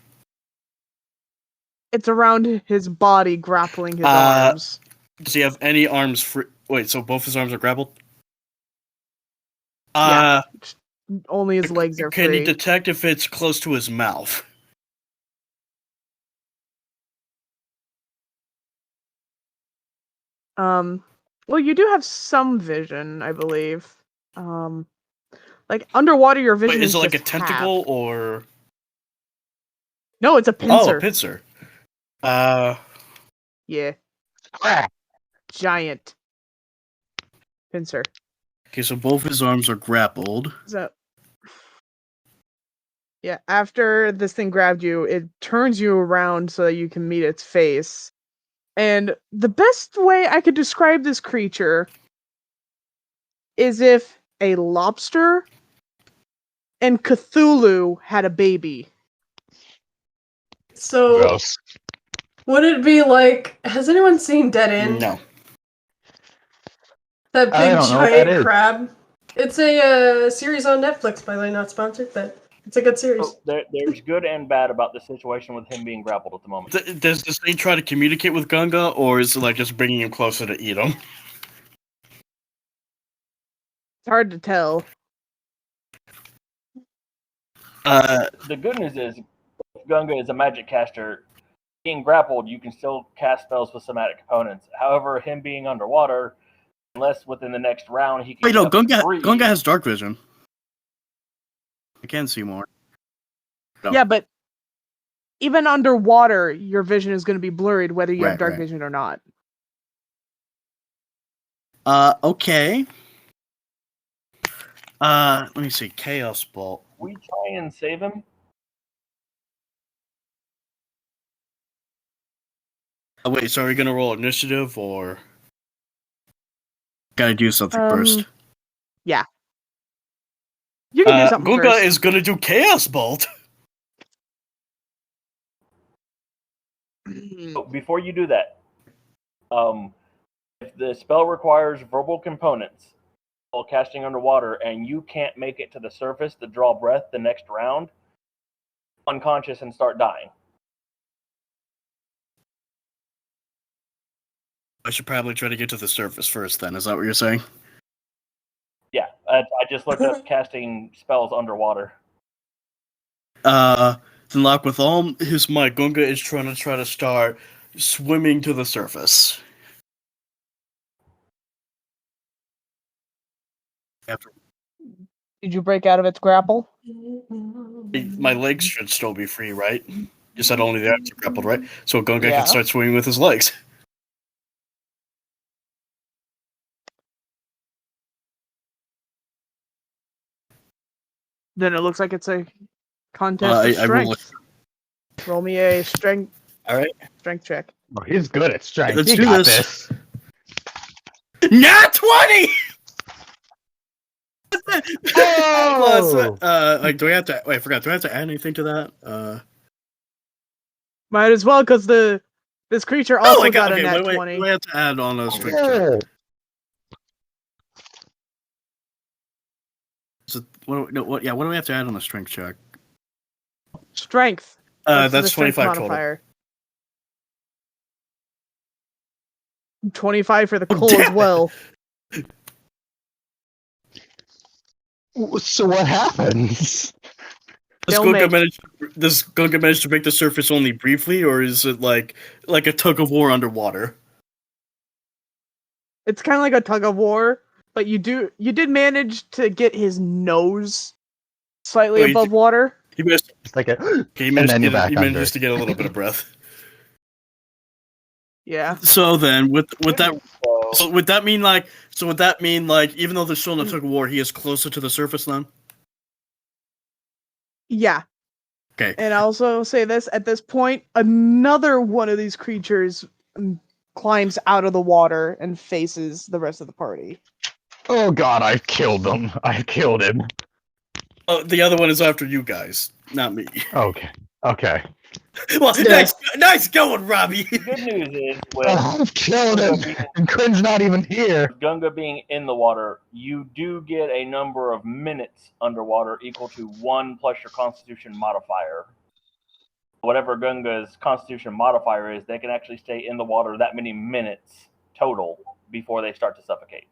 It's around his body, grappling his arms. Does he have any arms free? Wait, so both his arms are grappled? Yeah. Only his legs are Can free. you detect if it's close to his mouth? Well, you do have some vision, I believe. Underwater, your vision Wait, is is it like a just tentacle half. or? No, it's a pincer. Oh, a pincer. Yeah, giant pincer. Okay, so both his arms are grappled. So, yeah, after this thing grabbed you, it turns you around so that you can meet its face. And the best way I could describe this creature is if a lobster and Cthulhu had a baby. So, Gross. would it be like? Has anyone seen Dead End? No. That I big don't know what that giant is. crab. It's a series on Netflix, by the way, not sponsored, but It's a good series. So there's good and bad about the situation with him being grappled at the moment. Does this thing try to communicate with Gunga, or is it like just bringing him closer to eat him? It's hard to tell. The good news is, Gunga is a magic caster. Being grappled, you can still cast spells with somatic components. However, him being underwater, unless within the next round he can. Wait, no, breathe. Gunga has dark vision. I can see more. No. Yeah, but even underwater, your vision is going to be blurred whether you have dark Right. vision or not. Okay. Let me see. Chaos Bolt. We try and save him. Wait, so are we gonna roll initiative or gotta do something first? Yeah. You can do something Gunga first. is gonna do Chaos Bolt. Before you do that, if the spell requires verbal components while casting underwater and you can't make it to the surface to draw breath the next round, unconscious and start dying. I should probably try to get to the surface first then, is that what you're saying? Yeah, I just looked up casting spells underwater. Then lock with all his might, Gunga is trying to start swimming to the surface. After Did you break out of its grapple? my legs should still be free, right? You said only the arms are grappled, right? So Gunga Yeah. can start swimming with his legs. Then it looks like it's a contest of strength. Roll me a strength. All right. Strength check. Oh, he's good at strength. Let's He do got this. Nat 20! Oh! Plus, do I have to? Wait, I forgot. Do I have to add anything to that? Might as well, because this creature also got a nat 20. Do I have to add on a strength check? Oh. So, what do we have to add on the strength check? Strength. That's the strength 25 total. modifier. 25 for the Oh, coal damn as it. well. So what happens? Does Stalemate. Gunga manage to break the surface only briefly, or is it like a tug of war underwater? It's kind of like a tug of war, but you did manage to get his nose slightly above water. He managed, It's like a. he And managed, then to, you're get, back he under. manages to get a little bit of breath. Yeah. So then, with that, So, would that mean like even though they're still in a tug of war, he is closer to the surface then? Yeah. Okay. And I also say this, at this point, another one of these creatures climbs out of the water and faces the rest of the party. Oh god, I've killed him. I've killed him. Oh, the other one is after you guys, not me. Okay. Okay. Well, Yeah. nice going, Robbie. the good news is, with I've killed him. And Quinn's not even here. Gunga being in the water, you do get a number of minutes underwater equal to 1 plus your Constitution modifier. Whatever Gunga's Constitution modifier is, they can actually stay in the water that many minutes total before they start to suffocate.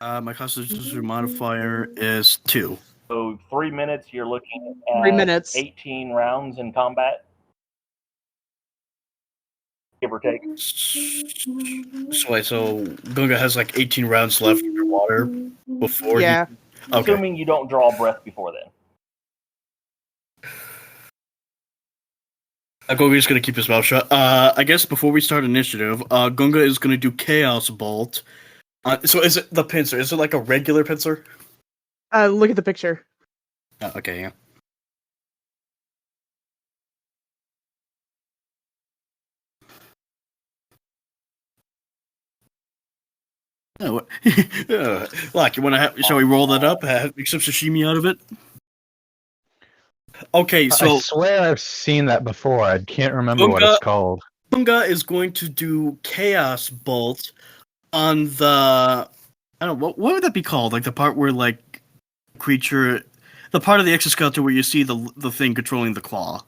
My Constitution modifier is 2. So 3 minutes, you're looking at 3 minutes. 18 rounds in combat, give or take. So Gunga has like 18 rounds left underwater before Yeah. he... Okay. Assuming you don't draw breath before then. Gunga's gonna keep his mouth shut. I guess before we start initiative, Gunga is gonna do Chaos Bolt. So is it the pincer? Is it like a regular pincer? Look at the picture. Okay, yeah. Oh, Lock, you wanna shall we roll that up? Make some sashimi out of it? Okay, so I swear I've seen that before. I can't remember what it's called. Gunga is going to do Chaos Bolt on the... I don't know, what would that be called? Like the part where like creature... the part of the exoskeleton where you see the thing controlling the claw,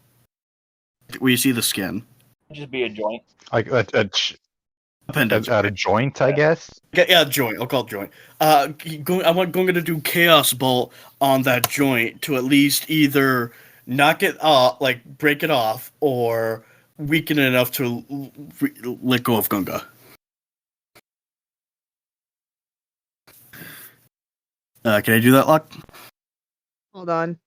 where you see the skin. Just be a joint. Like Appendage. a joint, I guess. Yeah, joint. I'll call it joint. I'm going to do Chaos Bolt on that joint to at least either knock it off, like break it off, or weaken it enough to let go of Gunga. Can I do that, Locke? Hold on.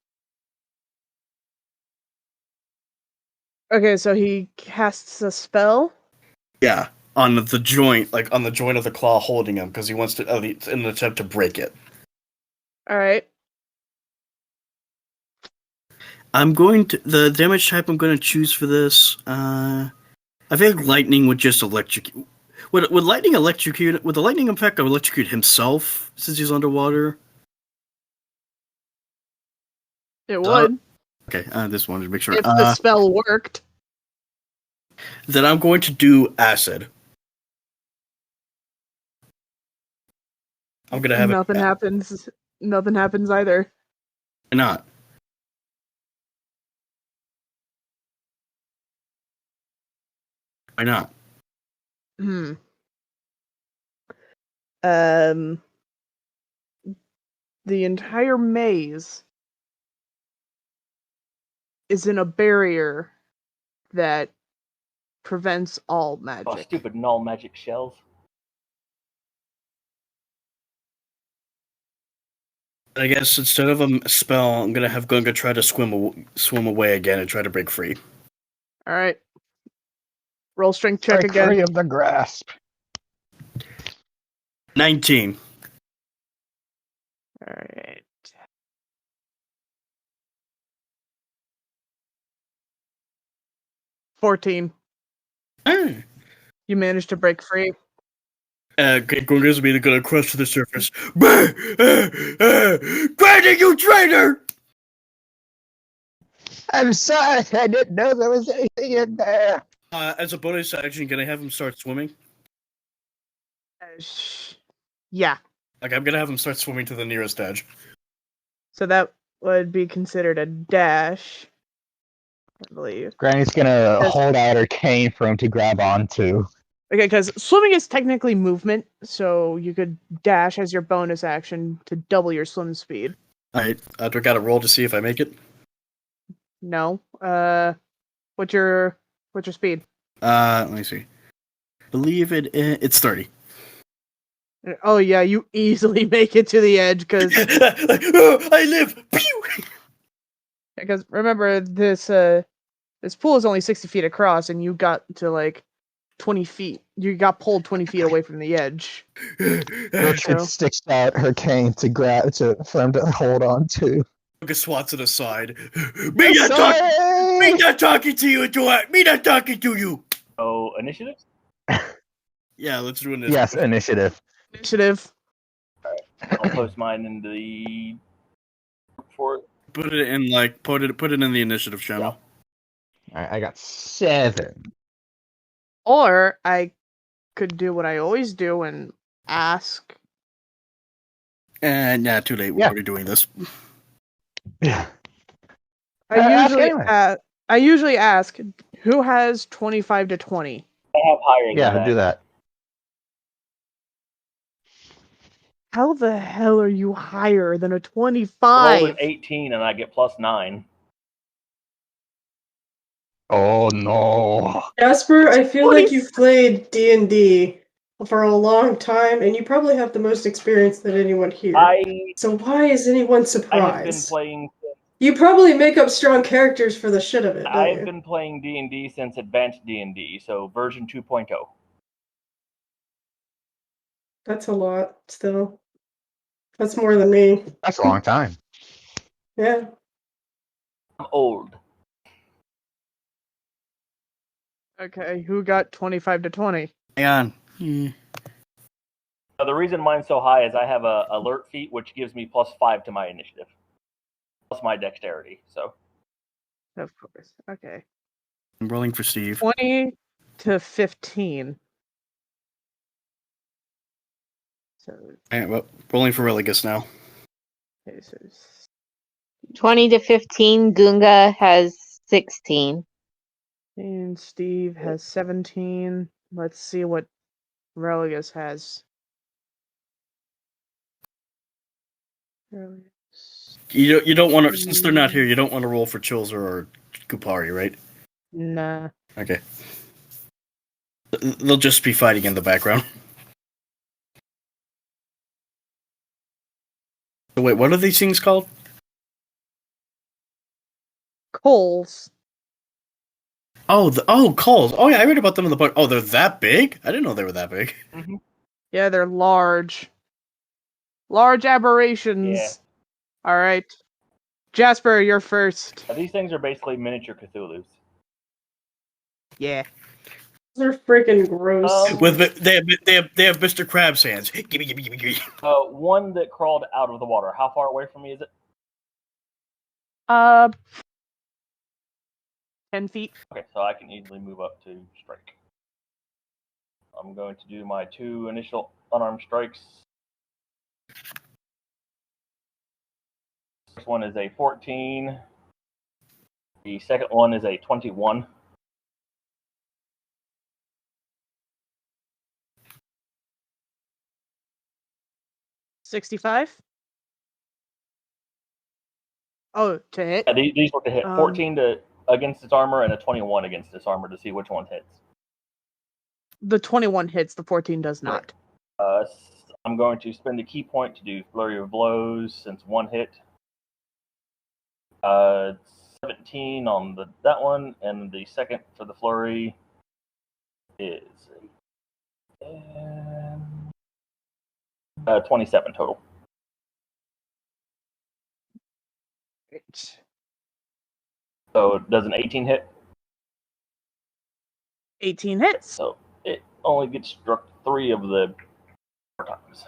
Okay, so he casts a spell. Yeah, on the joint, like on the joint of the claw holding him, because he wants to, in an attempt to break it. All right. I'm going to the damage type I'm going to choose for this. I think lightning would just electrocute. Would lightning electrocute? Would the lightning effect electrocute himself since he's underwater? It would. Okay, I just wanted to make sure. If the spell worked. Then I'm going to do acid. I'm gonna have nothing happens. Nothing happens either. Why not? Why not? The entire maze is in a barrier that prevents all magic. Oh, stupid null magic shells. I guess instead of a spell, I'm gonna have Gunga try to swim away again and try to break free. All right. Roll strength check Break again. free of the grasp. 19. All right. $14. You managed to break free. Gunga's immediately gonna crush to the surface. Granny, you traitor! I'm sorry, I didn't know there was anything in there. As a bonus action, can I have him start swimming? Yeah. Like, I'm gonna have him start swimming to the nearest edge. So that would be considered a dash, I believe. Granny's gonna hold out her cane for him to grab onto. Okay, because swimming is technically movement, so you could dash as your bonus action to double your swim speed. Alright, do I gotta roll to see if I make it? No. What's your speed? Let me see. Believe it's 30. Oh yeah, you easily make it to the edge because I live. Pew! Because remember this pool is only 60 feet across, and you got to like 20 feet. You got pulled 20 feet away from the edge. Gertrude sticks out her cane for him to hold on to. Swats it aside. Me not talking to you, me not talking to you. Oh, initiative? Yeah, let's do initiative. Yes, initiative. Initiative. I'll post mine in the for Put it in put it in the initiative channel. Yeah. Alright, I got 7. Or I could do what I always do and ask. And too late. We're already doing this. Yeah. I usually ask who has 25 to 20. I have higher than Yeah, that. do that. How the hell are you higher than a I 25? rolled an 18 and I get +9. Oh no. Jasper, I feel like you've played D&D for a long time, and you probably have the most experience than anyone here. So why is anyone surprised? I have been playing. You probably make up strong characters for the shit of it, don't you? I've been playing D&D since Advanced D&D, so version 2.0. That's a lot, still. That's more than me. That's a long time. Yeah. I'm old. Okay, who got 25 to 20? Hang on. Now, the reason mine's so high is I have a alert feat, which gives me +5 to my initiative, plus my dexterity. So. Of course. Okay. I'm rolling for Steve. 20 to 15. So. Alright, well, rolling for Religus now. Okay, so 20 to 15. Gunga has 16. And Steve has 17. Let's see what Religus has. Religus. You don't want to, since they're not here, you don't want to roll for Chilzer or Kupari, right? Nah. Okay. They'll just be fighting in the background. Wait, what are these things called? Coals. Coals. Oh yeah, I read about them in the book. Oh, they're that big? I didn't know they were that big. Mm-hmm. Yeah, they're large. Large aberrations. Yeah. Alright. Jasper, you're first. These things are basically miniature Cthulhu's. Yeah. They're freaking gross. They have Mr. Krabs hands. Gimme. One that crawled out of the water. How far away from me is it? 10 feet. Okay, so I can easily move up to strike. I'm going to do my 2 initial unarmed strikes. First one is a 14. The second one is a 21. $65. Oh, to hit? Yeah, these were to hit. 14 against its armor and a 21 against its armor to see which one hits. The 21 hits, the 14 does not. I'm going to spend a key point to do Flurry of Blows since one hit. 17 on that one, and the second for the Flurry is 27 total. Right. So does an 18 hit? 18 hits. So it only gets struck 3 of the 4 times.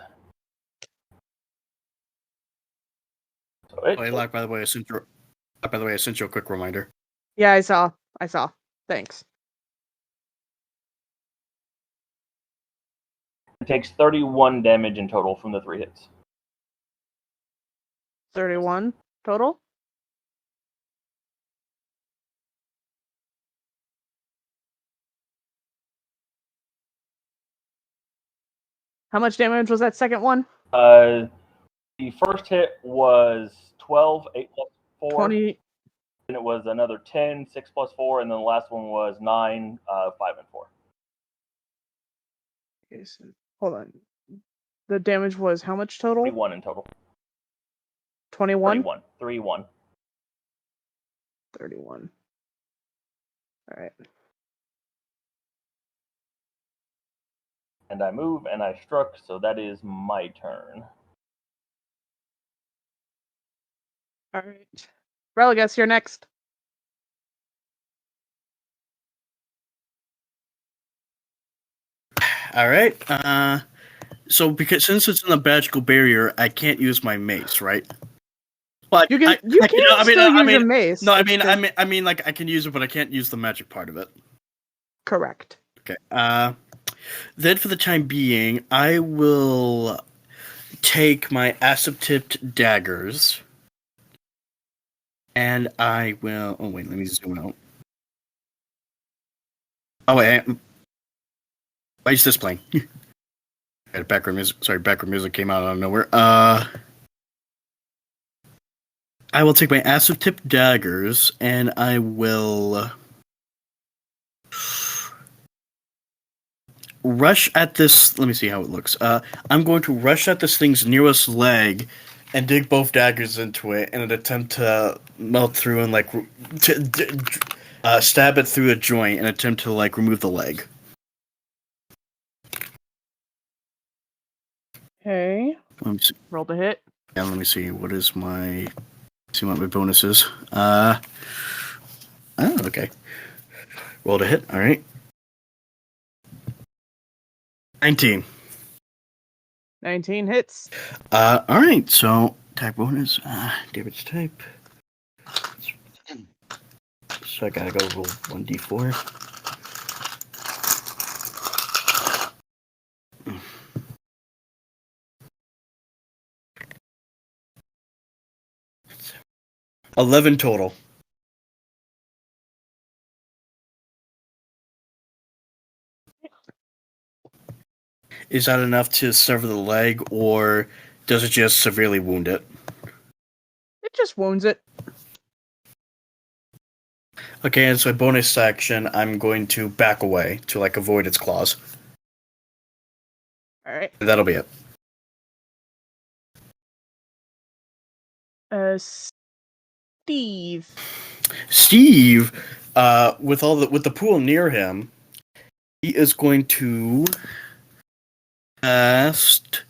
So By the way, I sent you a quick reminder. Yeah, I saw. Thanks. It takes 31 damage in total from the 3 hits. 31 total? How much damage was that second one? The first hit was 12, 8 plus 4. 20. Then it was another 10, 6 plus 4, and then the last one was 9, 5 and 4. Okay, so, hold on. The damage was how much total? 31 in total. 21? 31. 3-1. 31. Alright. And I move and I struck, so that is my turn. Alright. Religus, you're next. All right. So because since it's in the magical barrier, I can't use my mace, right? Well, You can use your mace. No, I mean, like I can use it, but I can't use the magic part of it. Correct. Okay. Then for the time being, I will take my acid-tipped daggers, and I will. Oh wait, let me zoom out. Oh wait, why is this playing? Background music. Sorry, background music came out of nowhere. I will take my acid-tipped daggers, and I will rush at this. Let me see how it looks. I'm going to rush at this thing's nearest leg and dig both daggers into it in an attempt to melt through and stab it through a joint and attempt to remove the leg. Okay. Let me see. Roll the hit. Yeah, let me see. What is my? See what my bonus is. Okay. Rolled a hit. All right. 19. 19 hits. All right. So attack bonus. David's type. So I gotta go roll 1d4. 11 total. Is that enough to sever the leg, or does it just severely wound it? It just wounds it. Okay, and so bonus action, I'm going to back away to avoid its claws. All right. That'll be it. Steve. Steve, with the pool near him, he is going to cast.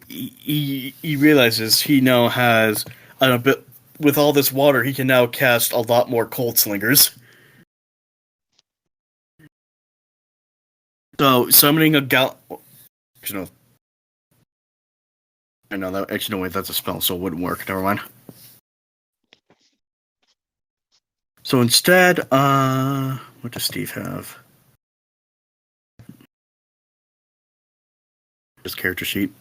He realizes he now has a bit. With all this water, he can now cast a lot more cold slingers. So summoning a no, no, wait, that's a spell, so it wouldn't work. Never mind. So instead, what does Steve have? His character sheet.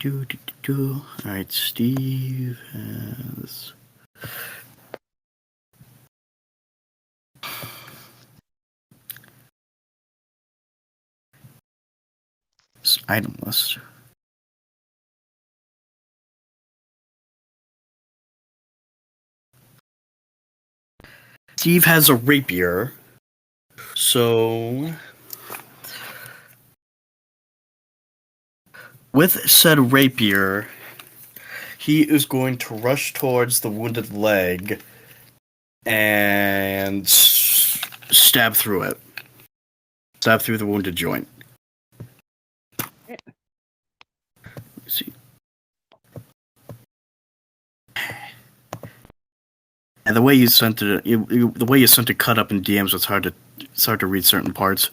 Alright, Steve has... item list. Steve has a rapier, so with said rapier, he is going to rush towards the wounded leg and stab through it. Stab through the wounded joint. Let's see. And the way you sent it, the way you sent it cut up in DMs, it's hard to read certain parts.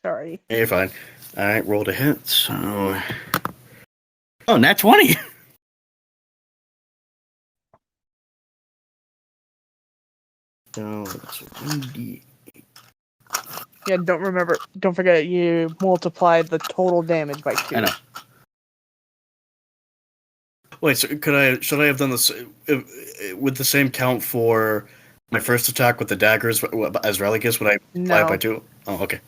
Sorry. Yeah, you're fine. All right, roll to hit. So, nat 20. So that's 1d. Yeah, don't forget you multiplied the total damage by 2. I know. Wait, so should I have done this with the same count for my first attack with the daggers as Religus? Would I multiply it by 2? Oh, okay.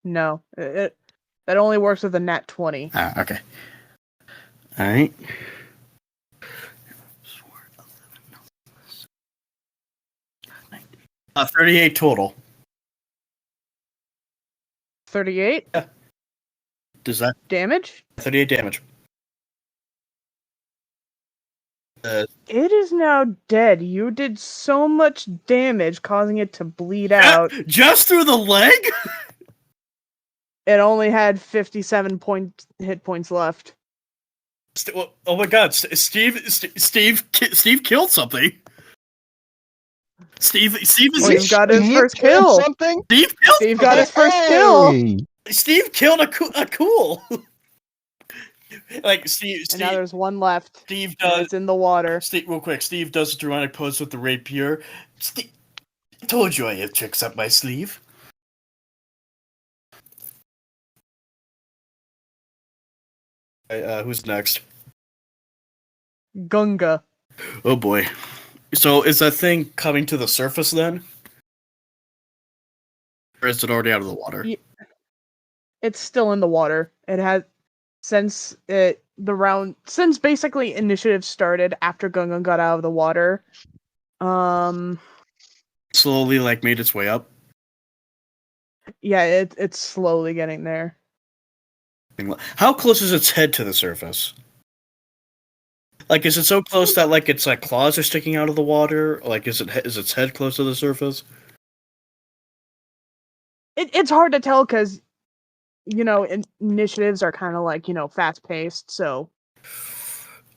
No, that only works with a nat 20. Okay. All right. 38 total. 38? Yeah. Does that damage? 38 damage. It is now dead. You did so much damage, causing it to bleed out. Just through the leg? It only had 57 hit points left. Oh my god, Steve killed something. Steve got his first kill. Something? Steve got his first kill. Steve killed a cool. Steve. And now there's one left. Steve does. It's in the water. Real quick, Steve does a dramatic pose with the rapier. Steve, I told you I have tricks up my sleeve. Who's next? Gunga. Oh boy. So is that thing coming to the surface then? Or is it already out of the water? Yeah. It's still in the water. It has since basically initiative started after Gunga got out of the water. Slowly made its way up. Yeah, it's slowly getting there. How close is its head to the surface? Is it so close that its claws are sticking out of the water? Is its head close to the surface? It's hard to tell because initiatives are kind of fast paced. So,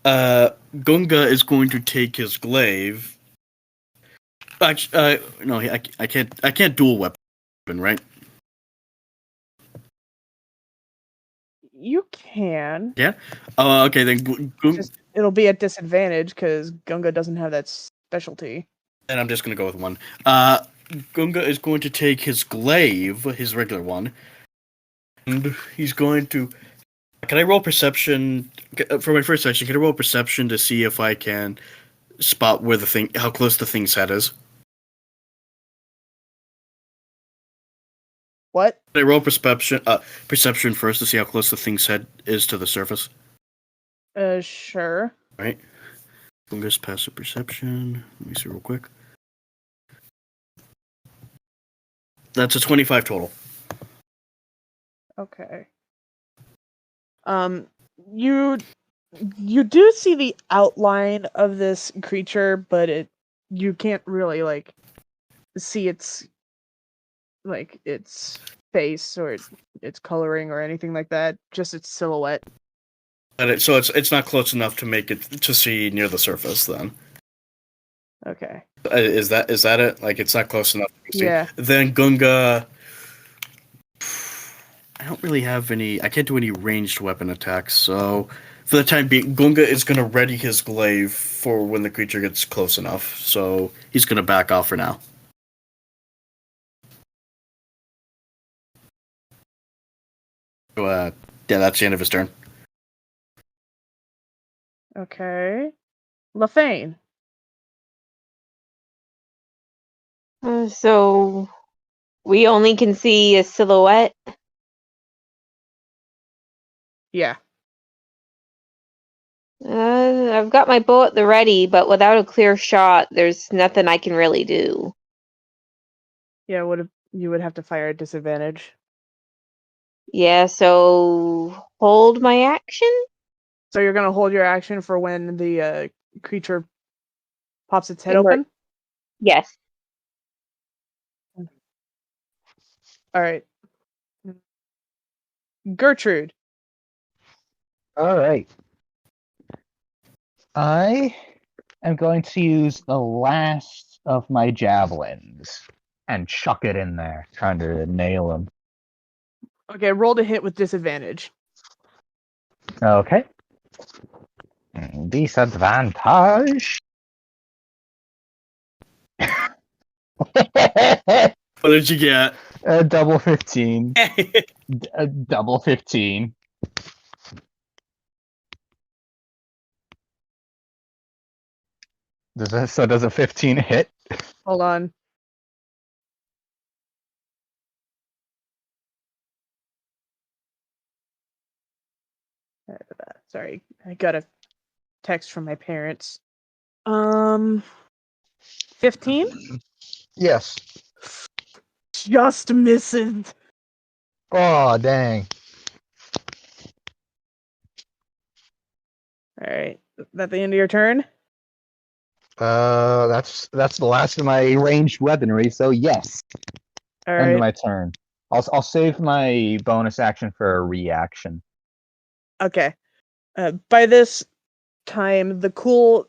Gunga is going to take his glaive. No, I can't dual weapon, right? You can. Yeah. Okay then. It'll be at disadvantage because Gunga doesn't have that specialty. And I'm just gonna go with one. Gunga is going to take his glaive, his regular one, and he's going to. Can I roll perception for my first action? Can I roll perception to see if I can spot where how close the thing's head is? What? Can I roll perception first to see how close the thing's head is to the surface? Sure. All right. Gunga's passive perception. Let me see real quick. That's a 25 total. Okay. You do see the outline of this creature, but you can't really like see its face or its coloring or anything like that. Just its silhouette. So it's not close enough to make it to see near the surface. Then Okay. is that it? Like it's not close enough to see. Yeah. Then Gunga. I don't really have any. I can't do any ranged weapon attacks. So for the time being, Gunga is going to ready his glaive for when the creature gets close enough. So he's going to back off for now. So, yeah, that's the end of his turn. Okay. LaFane. So we only can see a silhouette. Yeah. I've got my bow at the ready, but without a clear shot, there's nothing I can really do. Yeah, you would have to fire at disadvantage. Yeah, so hold my action? So you're gonna hold your action for when the creature pops its head Emer- open? Yes. Alright. Gertrude. All right. I am going to use the last of my javelins and chuck it in there, trying to nail him. Okay, roll to hit with disadvantage. Okay. Disadvantage. What did you get? A double 15. A double 15. Does a 15 hit? Hold on. Sorry, I got a text from my parents. 15? Yes. Just misses. Oh, dang. Alright. That the end of your turn? That's the last of my ranged weaponry, so yes. End of Alright. my turn. I'll save my bonus action for a reaction. Okay. By this time, the Cool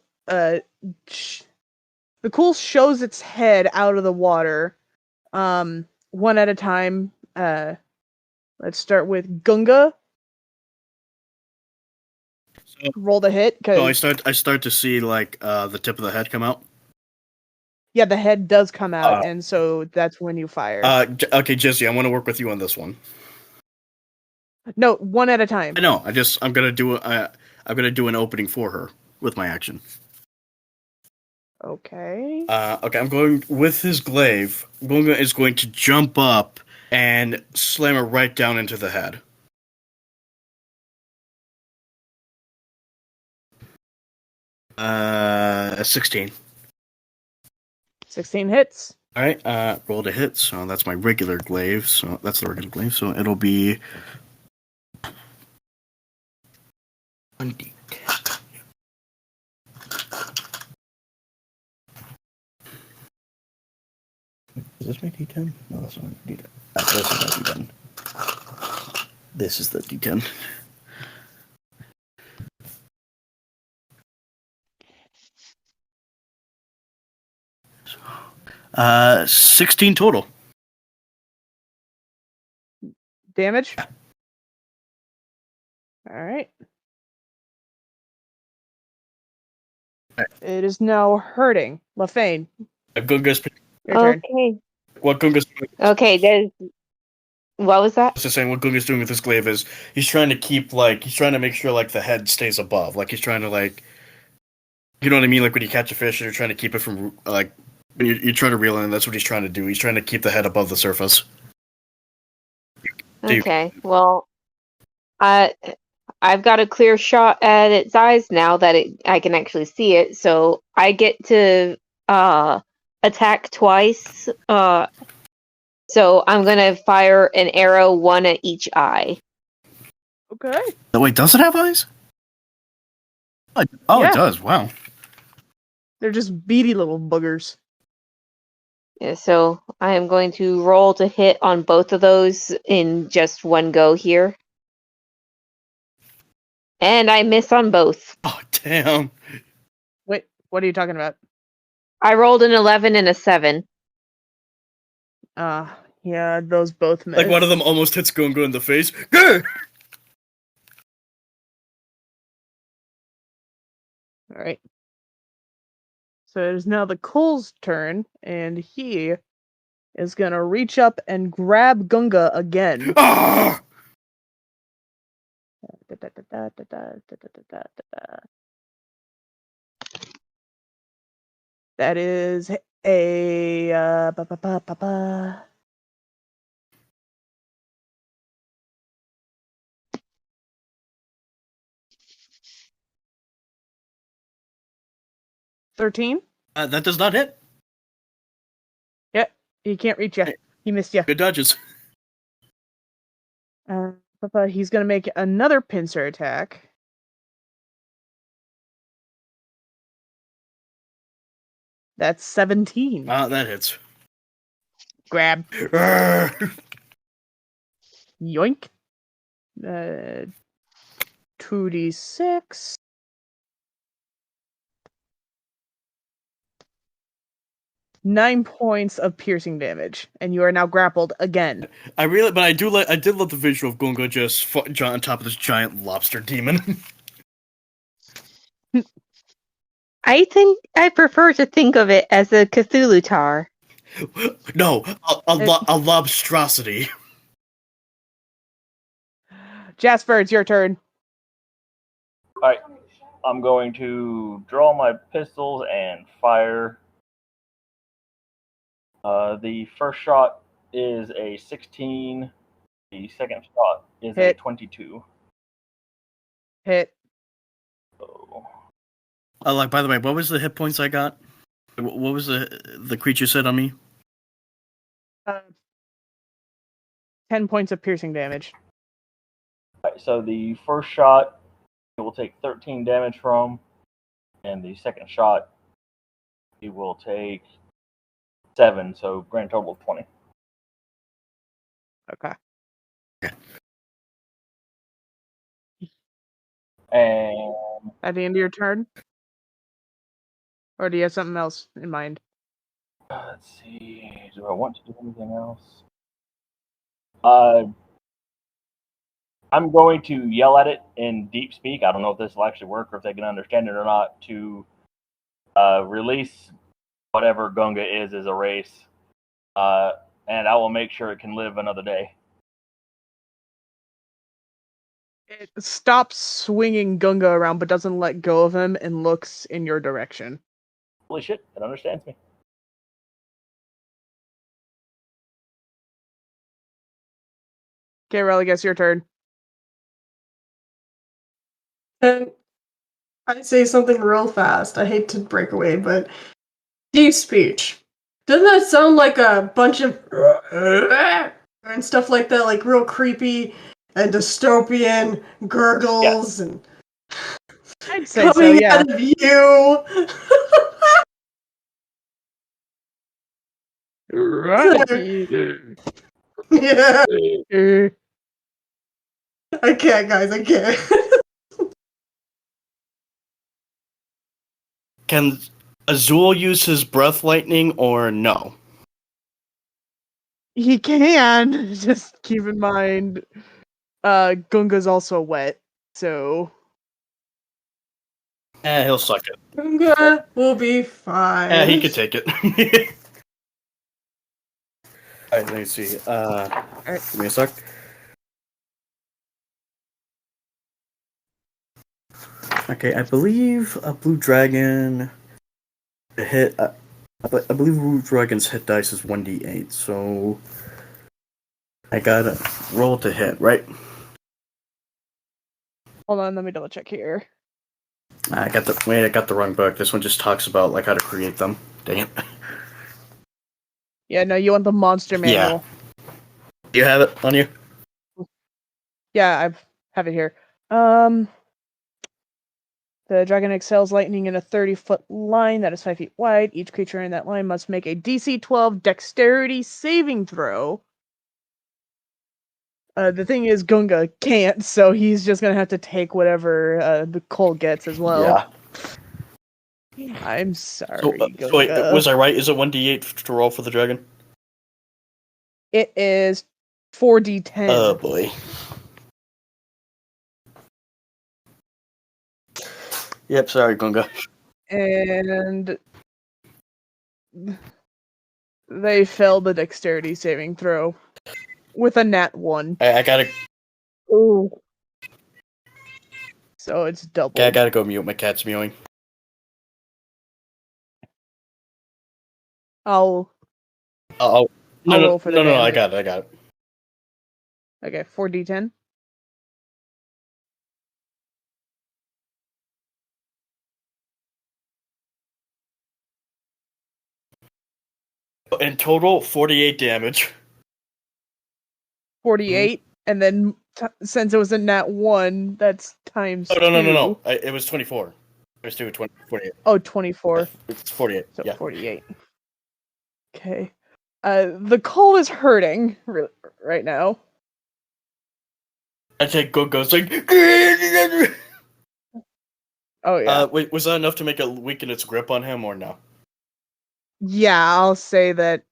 shows its head out of the water. One at a time. Let's start with Gunga. Roll the hit. So I start to see like the tip of the head come out. Yeah, the head does come out, and so that's when you fire. Okay, Jesse, I want to work with you on this one. No, one at a time. I know. I'm gonna do an opening for her with my action. Okay. Okay, I'm going with his glaive. Gunga is going to jump up and slam it right down into the head. Uh, 16. 16 hits. All right, roll to hit. So that's my regular glaive. So that's the regular glaive. So it'll be 1d10. Is this my d10? No, that's not my d10. This is my d10. This is the d10. 16 total. Damage? Alright. It is now hurting. LaFane. Gunga's Your turn. Okay. what Gunga's doing. Okay, what was that? Just saying, what Gunga's doing with his glaive is he's trying to make sure like the head stays above. Like he's trying to you know what I mean? Like when you catch a fish and you're trying to keep it from like when you try to reel it in. That's what he's trying to do. He's trying to keep the head above the surface. Okay, well, I've got a clear shot at its eyes now that I can actually see it, so I get to attack twice. So I'm gonna fire an arrow, one at each eye. Okay. Wait, does it have eyes? Oh, Yeah. It does. Wow. They're just beady little boogers. Yeah, so I am going to roll to hit on both of those in just one go here. And I miss on both. Oh, damn. Wait, what are you talking about? I rolled an 11 and a 7. Yeah, those both miss. Like one of them almost hits Gunga in the face. Grr! All right. So it is now the Cole's turn, and he is gonna reach up and grab Gunga again. Ah! That is a 13. That does not hit. Yep, he can't reach you. He missed you. Good dodges. He's gonna make another pincer attack. That's 17. That hits. Grab. Grr! Yoink. 2d6. Nine points of piercing damage, and you are now grappled again. I did love the visual of Gunga just on top of this giant lobster demon. I think I prefer to think of it as a Cthulhu tar. No, a lobstrosity. Jasper, it's your turn. Alright, I'm going to draw my pistols and fire. The first shot is a 16. The second shot is Hit. a 22. Hit. So, By the way, what was the hit points I got? What was the creature said on me? 10 points of piercing damage. right, so the first shot it will take 13 damage from, and the second shot he will take 7, so grand total of 20. Okay. And At the end of your turn? Or do you have something else in mind? let's see, do I want to do anything else? I'm going to yell at it in deep speak. I don't know if this will actually work or if they can understand it or not, to release whatever Gunga is as a race, and I will make sure it can live another day. It stops swinging Gunga around but doesn't let go of him and looks in your direction. Holy shit, it understands me. Okay, Relly, guess your turn. And I say something real fast. I hate to break away, but deep speech. Doesn't that sound like a bunch of and stuff like that, like real creepy and dystopian gurgles and I'd say so, coming yeah. out of you? Yeah. I can't, guys. I can't. Can Azul use his breath lightning or no? He can. Just keep in mind, Gunga's also wet, so... He'll suck it. Gunga will be fine. He could take it. Alright, let me see. Alright. Give me a sec. Okay, I believe a blue dragon hit. I believe blue dragon's hit dice is 1d8, so I gotta roll to hit, right? Hold on, let me double check here. I got the wrong book. This one just talks about like how to create them. Dang it. Yeah, no, you want the monster manual. Do you have it on you? Yeah, I have it here. The dragon excels lightning in a 30-foot line that is 5 feet wide. Each creature in that line must make a DC 12 dexterity saving throw. The thing is, Gunga can't, so he's just gonna have to take whatever the Cole gets as well. Yeah. I'm sorry, So wait, Gunga. was I right? Is it 1d8 to roll for the dragon? It is 4d10. Oh boy. Yep, sorry, Gunga. And they failed the dexterity saving throw with a nat 1. I gotta. Ooh. So it's double. Okay, I gotta go mute. My cat's mewing. I'll Oh, I'll roll for the no, I damage. got it. Okay, 4d10. In total, 48 damage. 48, and then since it was a nat 1, that's times Oh, no, 2. no. It was 24. It was 48. Oh, 24. It's 48. So Yeah. 48. Okay. The coal is hurting right now. I take Gunga's like. Oh, yeah. Wait, was that enough to make it weaken its grip on him or no? Yeah, I'll say that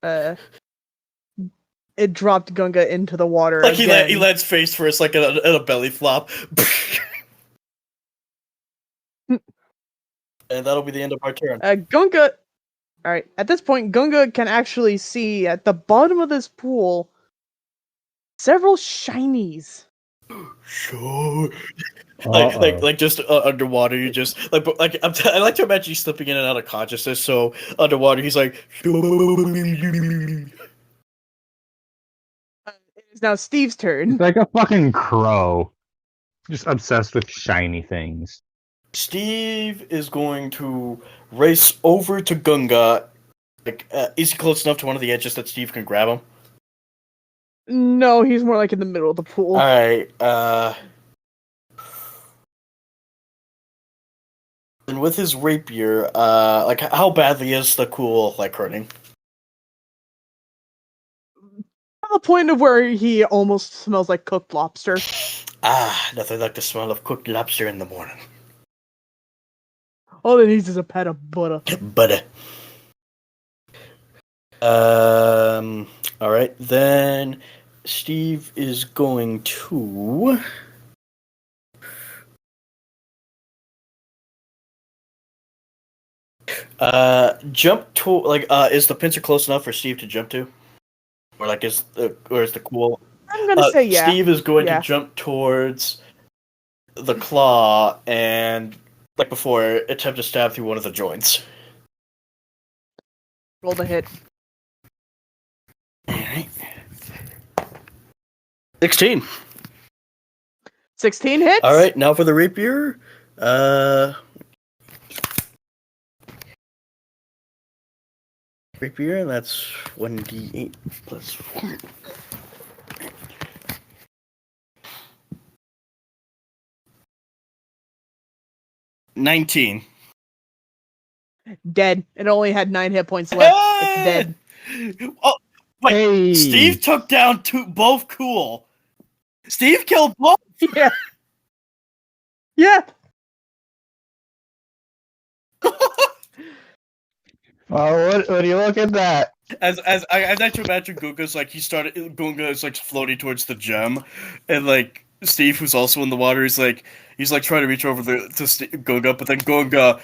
it dropped Gunga into the water Like again. he lands face first, like in a belly flop. And that'll be the end of our turn. Gunga... Alright, at this point, Gunga can actually see at the bottom of this pool several shinies. Sure. Like just underwater, you just like I like to imagine you slipping in and out of consciousness. So underwater, he's like. It is now Steve's turn. It's like a fucking crow. Just obsessed with shiny things. Steve is going to race over to Gunga. Like, is he close enough to one of the edges that Steve can grab him? No, he's more like in the middle of the pool. Alright, and with his rapier, like, how badly is the cool, like, hurting? To the point of where he almost smells like cooked lobster. Nothing like the smell of cooked lobster in the morning. All it needs is a pat of butter. Butter. Alright, then Steve is going to... jump to, like, is the pincer close enough for Steve to jump to? Or, like, is the cool... I'm gonna say yeah. Steve is going to jump towards the claw and, like before, attempt to stab through one of the joints. Roll the hit. Alright. 16. 16 hits? Alright, now for the rapier. Rapier, that's 1d8 plus 4. $19. Dead. It only had 9 hit points left. It's dead. Oh, wait. Hey. Steve took down both cool. Steve killed both. Yeah. Yeah. Oh, what do you look at that? As I like to imagine Gunga's like Gunga is like floating towards the gem, and like Steve, who's also in the water, he's like trying to reach over to Gunga, but then Gunga,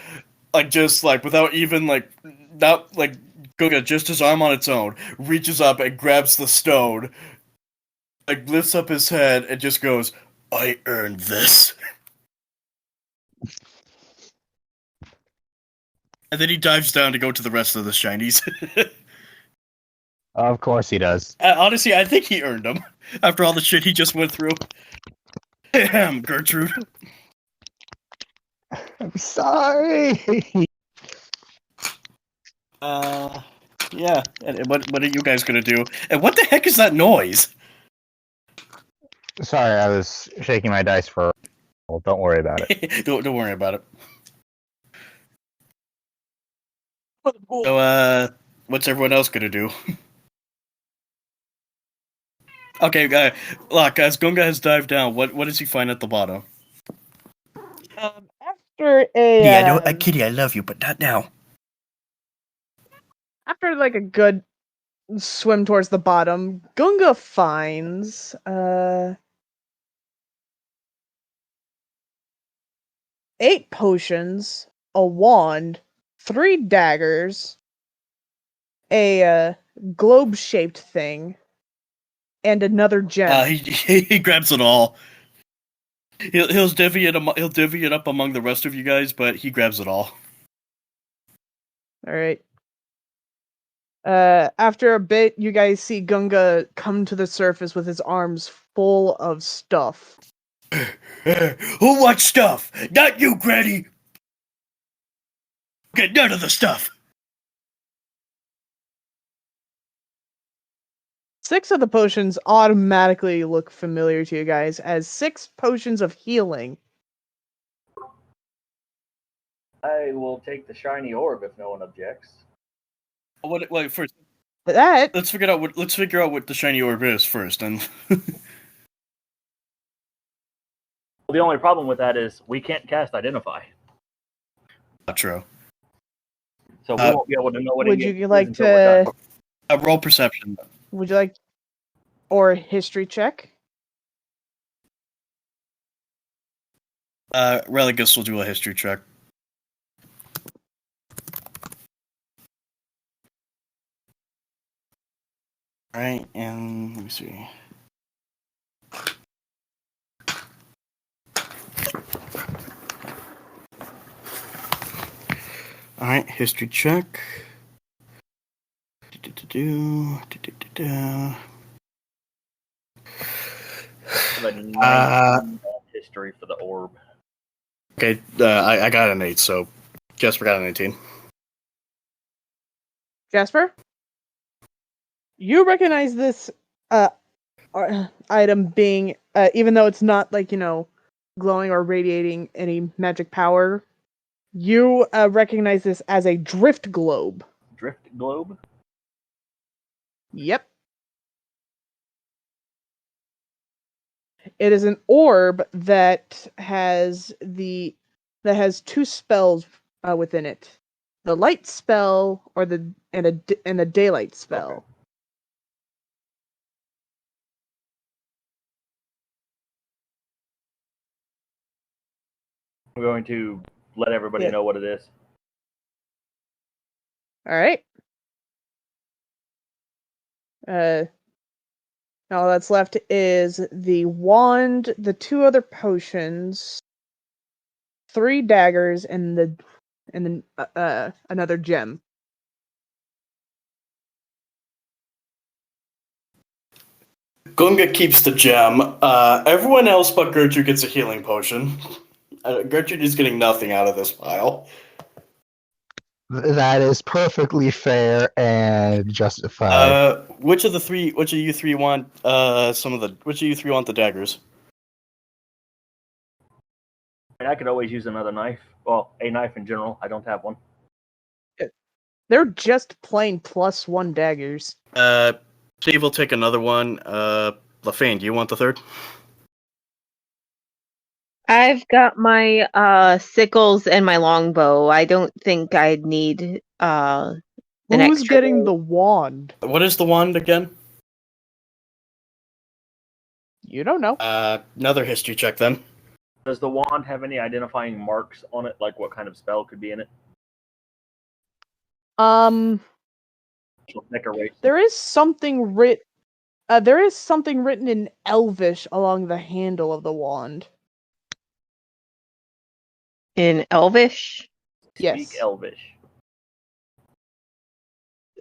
like just like without even like not like Gunga, just his arm on its own, reaches up and grabs the stone, like lifts up his head and just goes, "I earned this." And then he dives down to go to the rest of the shinies. Of course he does. Honestly, I think he earned them after all the shit he just went through. Ahem, Gertrude. I'm sorry. Yeah. And what are you guys gonna do? And what the heck is that noise? Sorry, I was shaking my dice for. Well, don't worry about it. Don't worry about it. So, what's everyone else gonna do? Okay, look, as Gunga has dived down, what does he find at the bottom? After a Yeah, I know, Kitty, I love you, but not now. after like a good swim towards the bottom, Gunga finds 8 potions, a wand, 3 daggers, a globe-shaped thing, and another gem. He grabs it all. He'll divvy it up among the rest of you guys, but he grabs it all. All right. After a bit, you guys see Gunga come to the surface with his arms full of stuff. Who wants stuff? Not you, Granny! Get none of the stuff! 6 of the potions automatically look familiar to you guys as 6 potions of healing. I will take the shiny orb if no one objects. Wait, first, That let's figure out what the shiny orb is first, and Well, the only problem with that is we can't cast Identify, not true. so we won't be able to know what would it is you like until we're to? done. Roll perception. Would you like, or a history check? Religus will do a history check. Alright, and let me see. Alright, history check. The 9 history for the orb. Okay, I got an 8, so Jasper got an 18. Jasper, you recognize this item being, even though it's not like, glowing or radiating any magic power, you recognize this as a drift globe. Drift globe? Yep. It is an orb that has 2 spells within it. The light spell and a daylight spell. Okay. I'm going to let everybody know what it is. All right. All that's left is the wand, the 2 other potions, 3 daggers, and then another gem. Gunga keeps the gem. Everyone else but Gertrude gets a healing potion. Gertrude is getting nothing out of this pile. That is perfectly fair and justified. Which of you three want which of you three want the daggers? I mean, I could always use another knife. Well, a knife in general. I don't have one. They're just plain +1 daggers. Steve will take another one. LaFane, do you want the third? I've got my sickles and my longbow. I don't think I'd need an Who's extra. getting the wand? What is the wand again? You don't know. Another history check then. Does the wand have any identifying marks on it, like what kind of spell could be in it? Decoration. There is something writ. There is something written in Elvish along the handle of the wand. In Elvish? Speak Yes. Elvish.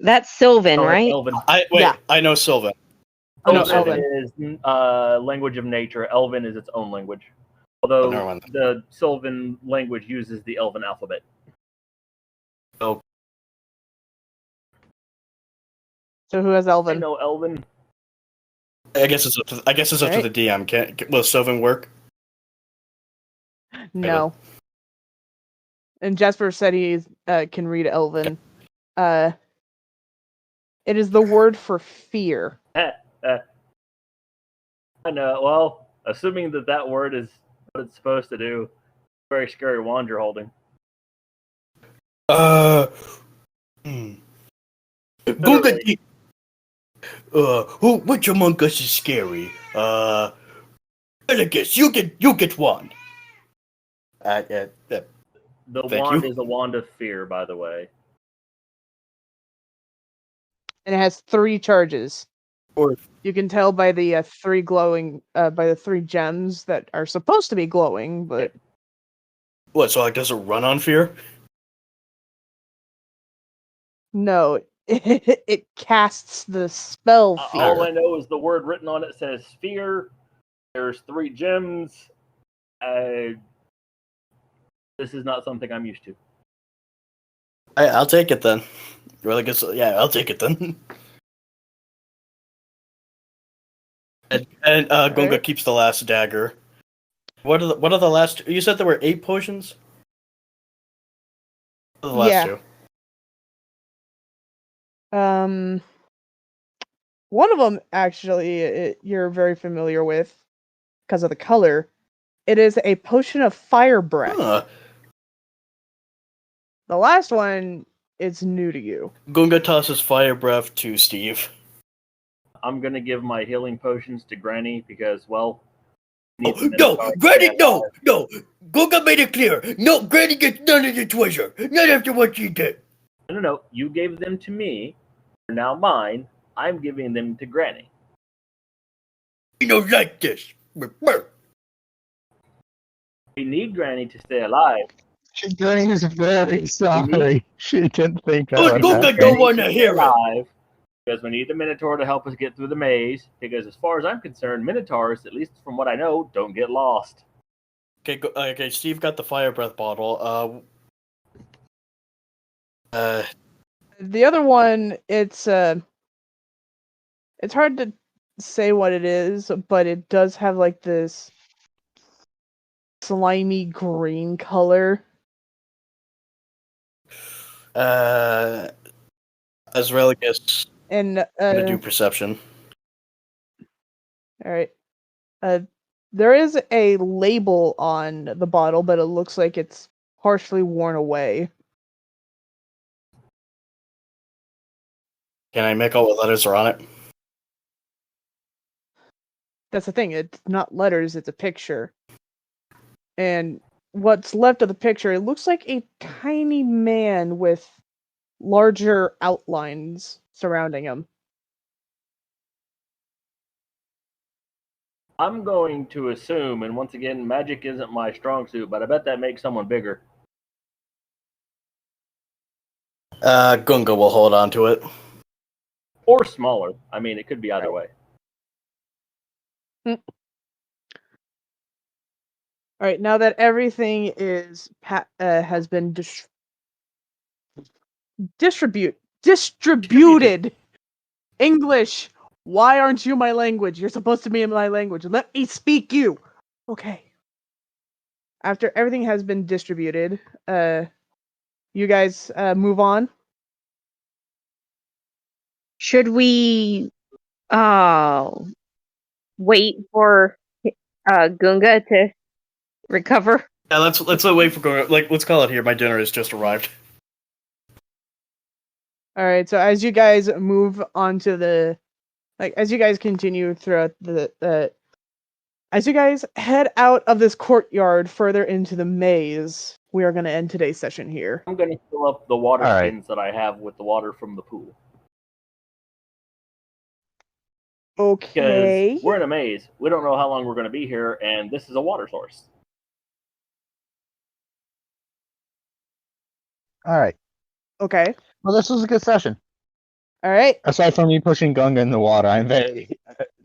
That's Sylvan, Oh, that's right? Elven. Yeah. I know Sylvan. I know Sylvan Elven. is language of nature. Elven is its own language. Oh, Although never mind. the Sylvan language uses the Elven alphabet. Oh, So who has I Elven? know Elven. I guess it's up to Alright. the DM. Will Sylvan work? No. And Jasper said he can read Elven. It is the word for fear. I know. Well, assuming that word is what it's supposed to do, very scary wand you're holding. Gunga, which among us is scary? Legacy, you get one. The Thank wand you. is a wand of fear, by the way. And it has 3 charges. Or You can tell by the 3 glowing, by the 3 gems that are supposed to be glowing, but what? So does it run on fear? no, it casts the spell fear. All I know is the word written on it says fear. There's 3 gems. This is not something I'm used to. I'll take it then. Really good. Yeah, I'll take it then. And Gunga Alright. keeps the last dagger. What are the last? You said there were 8 potions. What are the last Yeah. 2? One of them actually you're very familiar with because of the color. It is a potion of fire breath. Huh. The last one is new to you. Gunga tosses fire breath to Steve. I'm gonna give my healing potions to Granny because, well, Oh, no, Granny, no. Gunga made it clear. No, Granny gets none of the treasure. Not after what she did. No. You gave them to me. They're now mine. I'm giving them to Granny. You don't like this. We need Granny to stay alive. Granny's very sorry. She didn't think that Oh, would Gunga happen. don't want to hear it. Alive because we need the Minotaur to help us get through the maze. Because as far as I'm concerned, Minotaurs, at least from what I know, don't get lost. Okay, Steve got the fire breath bottle. The other one, it's hard to say what it is, but it does have like this slimy green color. As Religus And gonna do perception. all right. There is a label on the bottle, but it looks like it's partially worn away. Can I make out what letters are on it? That's the thing. It's not letters, it's a picture. And what's left of the picture, it looks like a tiny man with larger outlines surrounding him. I'm going to assume, and once again, magic isn't my strong suit, but I bet that makes someone bigger. Gunga will hold on to it. Or smaller. I mean, it could be either way. All right, now that everything is has been distributed. English. Why aren't you my language? You're supposed to be in my language. Let me speak you. Okay. After everything has been distributed, you guys move on. Should we wait for Gunga to recover? Yeah, let's wait for Gunga. Let's call it here. My dinner has just arrived. All right. So as you guys move on to as you guys continue throughout as you guys head out of this courtyard further into the maze, we are going to end today's session here. I'm going to fill up the water All right. skins that I have with the water from the pool. Okay. Because we're in a maze. We don't know how long we're going to be here, and this is a water source. All right. Okay. Well, this was a good session. All right. Aside from me pushing Gunga in the water, I'm very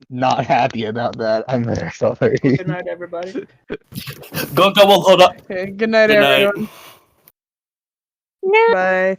not happy about that. I'm very sorry. Good night, everybody. Go double hold up. Okay. Good night, Good night. everyone. No. Bye.